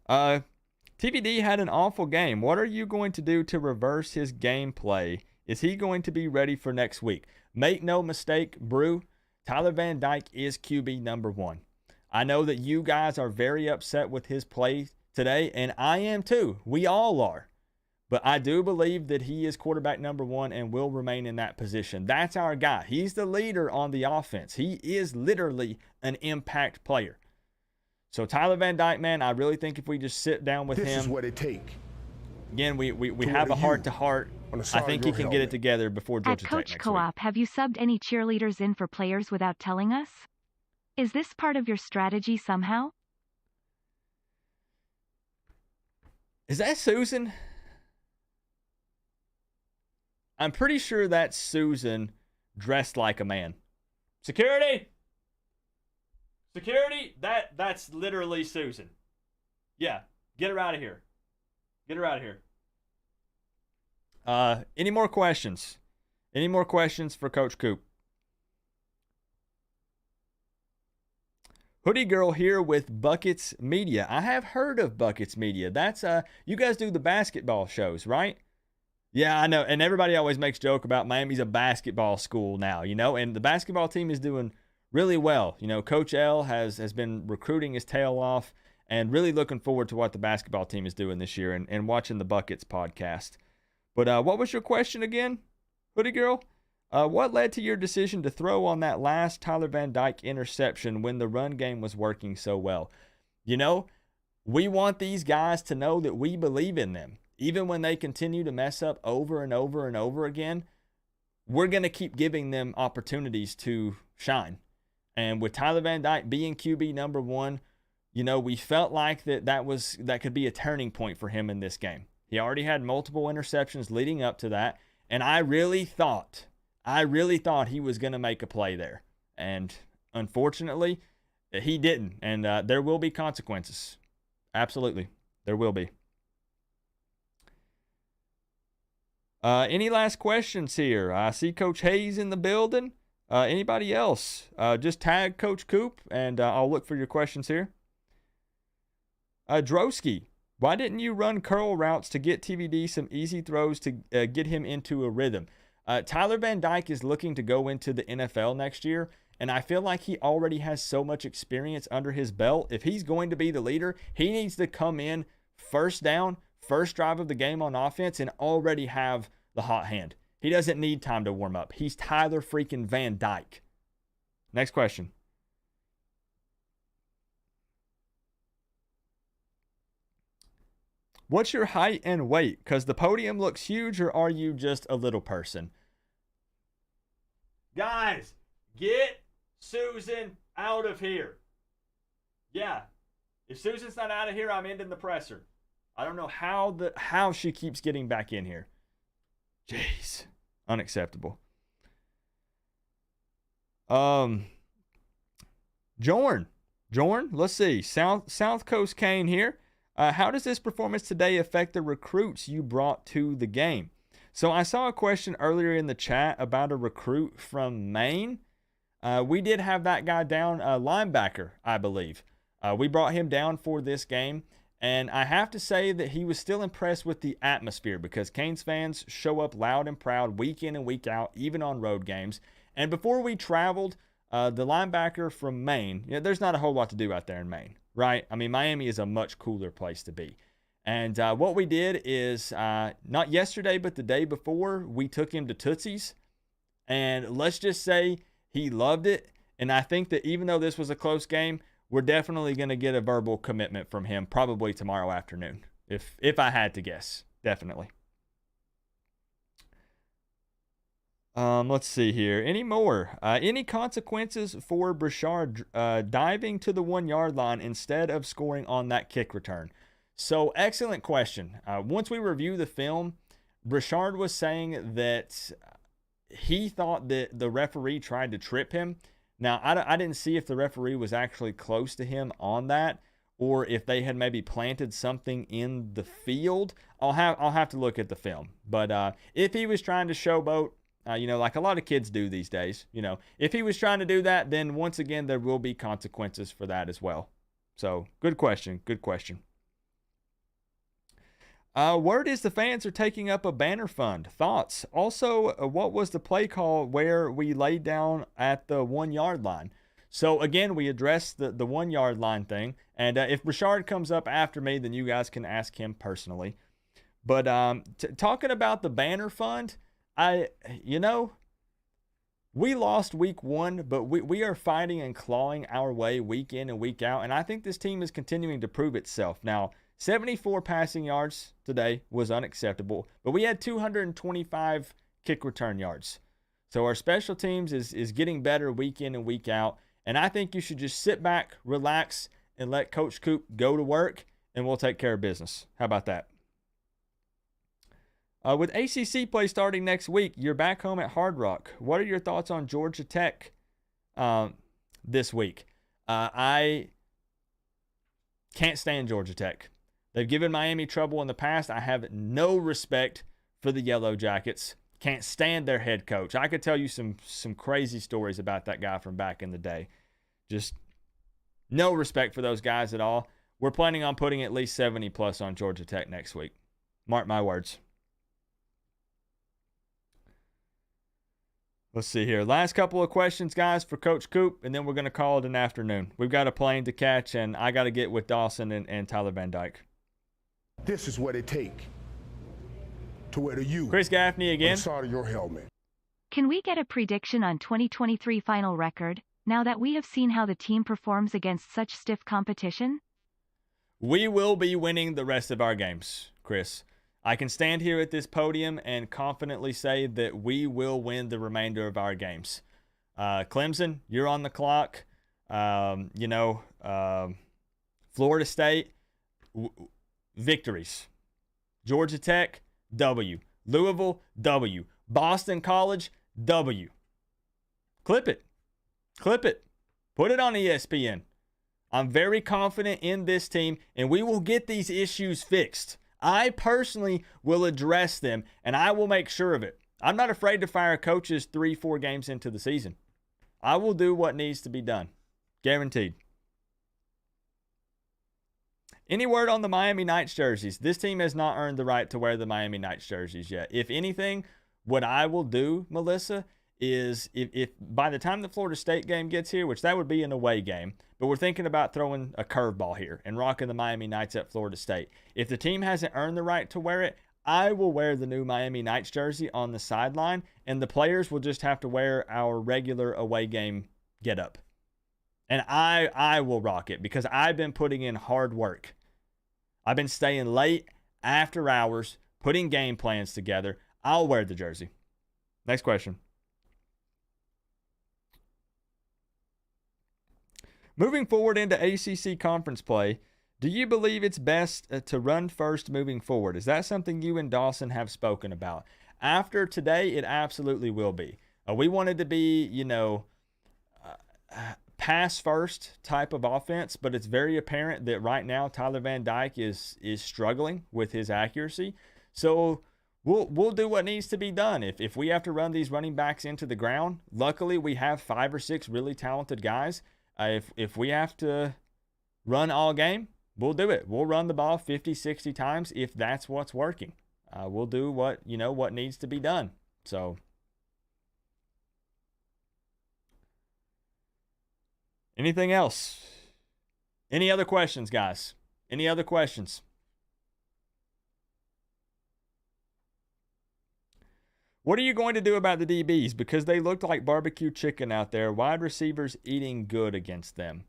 TVD had an awful game. What are you going to do to reverse his gameplay? Is he going to be ready for next week? Make no mistake, Brew, Tyler Van Dyke is QB number 1. I know that you guys are very upset with his play today, and I am too. We all are. But I do believe that he is quarterback number 1 and will remain in that position. That's our guy. He's the leader on the offense. He is literally an impact player. So Tyler Van Dyke, man, I really think if we just sit down with him. This is what it takes. Again, we have a heart-to-heart. I think he can get it together before Georgia At Tech Coach next Co-op, week. have you subbed any cheerleaders in for players without telling us? Is this part of your strategy somehow? Is that Susan? I'm pretty sure that's Susan dressed like a man. Security! Security! That's literally Susan. Yeah, get her out of here. Get her out of here. Any more questions? Any more questions for Coach Coop? Hoodie Girl here with Buckets Media. I have heard of Buckets Media. That's you guys do the basketball shows, right? Yeah, I know. And everybody always makes joke about Miami's a basketball school now, and the basketball team is doing really well. Coach L has been recruiting his tail off, and really looking forward to what the basketball team is doing this year and watching the Buckets podcast. But what was your question again, Hoodie Girl? What led to your decision to throw on that last Tyler Van Dyke interception when the run game was working so well? We want these guys to know that we believe in them. Even when they continue to mess up over and over and over again, we're going to keep giving them opportunities to shine. And with Tyler Van Dyke being QB number 1, we felt like that could be a turning point for him in this game. He already had multiple interceptions leading up to that, and I really thought he was going to make a play there. And unfortunately, he didn't, and there will be consequences. Absolutely, there will be. Any last questions here? I see Coach Hayes in the building. Anybody else? Just tag Coach Coop, and I'll look for your questions here. Drosky, why didn't you run curl routes to get TVD some easy throws to get him into a rhythm? Tyler Van Dyke is looking to go into the NFL next year, and I feel like he already has so much experience under his belt. If he's going to be the leader, he needs to come in first down, first drive of the game on offense, and already have the hot hand. He doesn't need time to warm up. He's Tyler freaking Van Dyke. Next question. What's your height and weight? Because the podium looks huge, or are you just a little person? Guys, get Susan out of here. Yeah. If Susan's not out of here, I'm ending the presser. I don't know how she keeps getting back in here. Jeez. Unacceptable. Jorn, let's see. South Coast Kane here. How does this performance today affect the recruits you brought to the game? So I saw a question earlier in the chat about a recruit from Maine. We did have that guy down, linebacker, I believe. We brought him down for this game, and I have to say that he was still impressed with the atmosphere because Canes fans show up loud and proud week in and week out, even on road games. And before we traveled, the linebacker from Maine, there's not a whole lot to do out there in Maine. right? I mean, Miami is a much cooler place to be. And what we did is, not yesterday, but the day before, we took him to Tootsie's. And let's just say he loved it. And I think that even though this was a close game, we're definitely going to get a verbal commitment from him probably tomorrow afternoon. If I had to guess, definitely. Let's see here. Any more? Any consequences for Brashard diving to the 1 yard line instead of scoring on that kick return? So, excellent question. Once we review the film, Brashard was saying that he thought that the referee tried to trip him. Now, I didn't see if the referee was actually close to him on that, or if they had maybe planted something in the field. I'll have to look at the film. But if he was trying to showboat, like a lot of kids do these days, if he was trying to do that, then once again, there will be consequences for that as well. So, good question. Good question. Word is the fans are taking up a banner fund. Thoughts? Also, what was the play call where we laid down at the 1 yard line? So, again, we addressed the 1 yard line thing. And if Brashard comes up after me, then you guys can ask him personally. But talking about the banner fund, we lost week 1, but we are fighting and clawing our way week in and week out. And I think this team is continuing to prove itself. Now, 74 passing yards today was unacceptable, but we had 225 kick return yards. So our special teams is getting better week in and week out. And I think you should just sit back, relax, and let Coach Coop go to work, and we'll take care of business. How about that? With ACC play starting next week, you're back home at Hard Rock. What are your thoughts on Georgia Tech this week? I can't stand Georgia Tech. They've given Miami trouble in the past. I have no respect for the Yellow Jackets. Can't stand their head coach. I could tell you some crazy stories about that guy from back in the day. Just no respect for those guys at all. We're planning on putting at least 70 plus on Georgia Tech next week. Mark my words. Let's see here. Last couple of questions, guys, for Coach Coop, and then we're going to call it an afternoon. We've got a plane to catch, and I got to get with Dawson and Tyler Van Dyke. This is what it takes to wear the U Chris Gaffney again. on the side of your helmet. Can we get a prediction on 2023 final record, now that we have seen how the team performs against such stiff competition? We will be winning the rest of our games, Chris. I can stand here at this podium and confidently say that we will win the remainder of our games. Clemson, you're on the clock. Florida State, victories. Georgia Tech, W. Louisville, W. Boston College, W. Clip it. Put it on ESPN. I'm very confident in this team, and we will get these issues fixed. I personally will address them, and I will make sure of it. I'm not afraid to fire coaches 3-4 games into the season. I will do what needs to be done. Guaranteed. Any word on the Miami Knights jerseys? This team has not earned the right to wear the Miami Knights jerseys yet. If anything, what I will do, Melissa, is if by the time the Florida State game gets here, which that would be an away game, but we're thinking about throwing a curveball here and rocking the Miami Knights at Florida State. If the team hasn't earned the right to wear it, I will wear the new Miami Knights jersey on the sideline, and the players will just have to wear our regular away game getup. And I will rock it because I've been putting in hard work. I've been staying late after hours, putting game plans together. I'll wear the jersey. Next question. Moving forward into ACC conference play, do you believe it's best to run first moving forward? Is that something you and Dawson have spoken about? After today, it absolutely will be. We wanted to be, pass first type of offense, but it's very apparent that right now Tyler Van Dyke is struggling with his accuracy. So we'll do what needs to be done. If we have to run these running backs into the ground, luckily we have 5 or 6 really talented guys. If we have to run all game, we'll do it. We'll run the ball 50, 60 times if that's what's working. We'll do what needs to be done. So anything else? Any other questions, guys? Any other questions? What are you going to do about the DBs? Because they looked like barbecue chicken out there. Wide receivers eating good against them.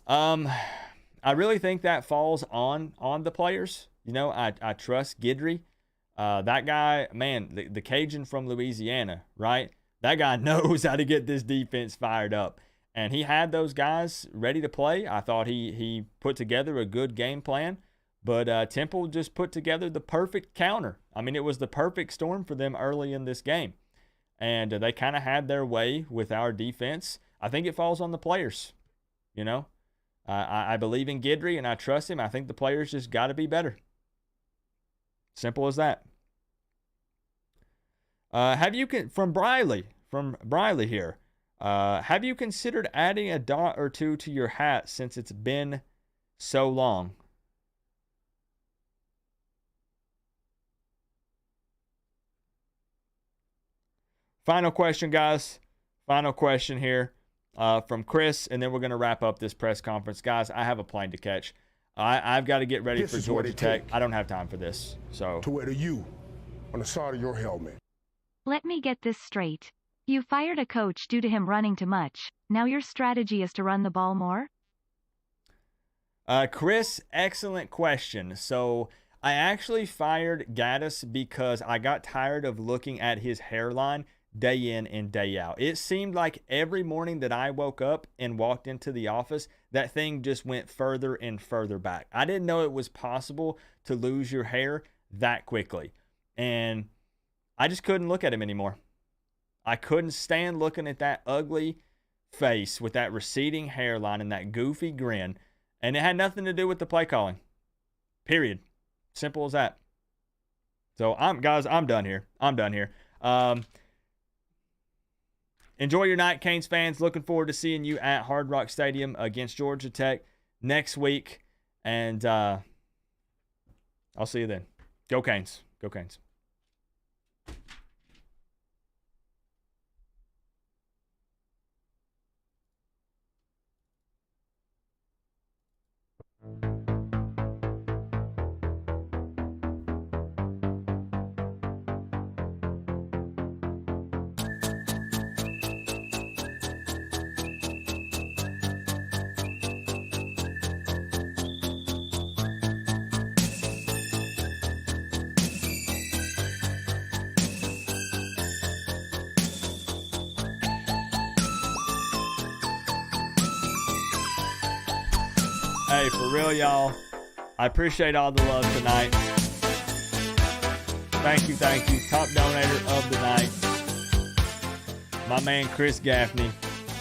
I really think that falls on the players. You know, I trust Guidry. That guy, man, the Cajun from Louisiana, right? That guy knows how to get this defense fired up. And he had those guys ready to play. I thought he put together a good game plan. But Temple just put together the perfect counter. I mean, it was the perfect storm for them early in this game. And they kind of had their way with our defense. I think it falls on the players, you know. I believe in Guidry, and I trust him. I think the players just got to be better. Simple as that. From Briley here. Have you considered adding a dot or two to your hat since it's been so long? Final question, guys. Final question here from Chris, and then we're going to wrap up this press conference. Guys, I have a plane to catch. I've got to get ready for Georgia Tech. I don't have time for this. So to wear the U on the side of your helmet. Let me get this straight. You fired a coach due to him running too much. Now your strategy is to run the ball more? Chris, excellent question. So I actually fired Gaddis because I got tired of looking at his hairline day in and day out. It seemed like every morning that I woke up and walked into the office, that thing just went further and further back. I didn't know it was possible to lose your hair that quickly. And I just couldn't look at him anymore. I couldn't stand looking at that ugly face with that receding hairline and that goofy grin. And it had nothing to do with the play calling. Period. Simple as that. So I'm done here. I'm done here. Enjoy your night, Canes fans. Looking forward to seeing you at Hard Rock Stadium against Georgia Tech next week. And I'll see you then. Go Canes. Go Canes. Hey, for real, y'all. I appreciate all the love tonight. Thank you. Top donator of the night, my man Chris Gaffney.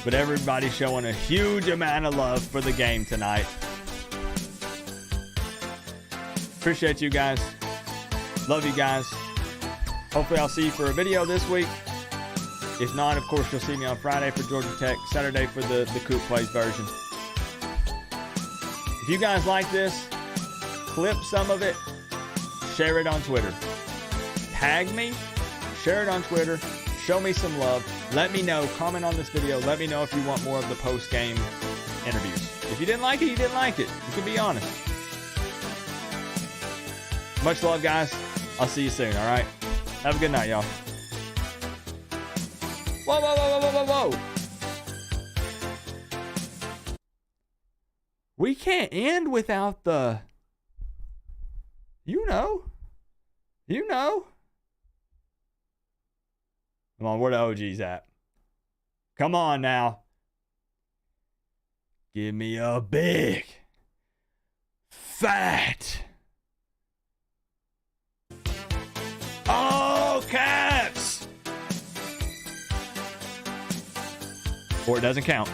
But everybody showing a huge amount of love for the game tonight. Appreciate you guys. Love you guys. Hopefully I'll see you for a video this week. If not, of course, you'll see me on Friday for Georgia Tech, Saturday for the Coop Plays version. If you guys like this, clip some of it, share it on Twitter. Tag me, share it on Twitter, show me some love. Let me know, comment on this video. Let me know if you want more of the post-game interviews. If you didn't like it, you didn't like it. You can be honest. Much love, guys. I'll see you soon, all right? Have a good night, y'all. Whoa. We can't end without the, you know. Come on, where the OG's at? Come on now. Give me a big, fat, all caps. Or it doesn't count.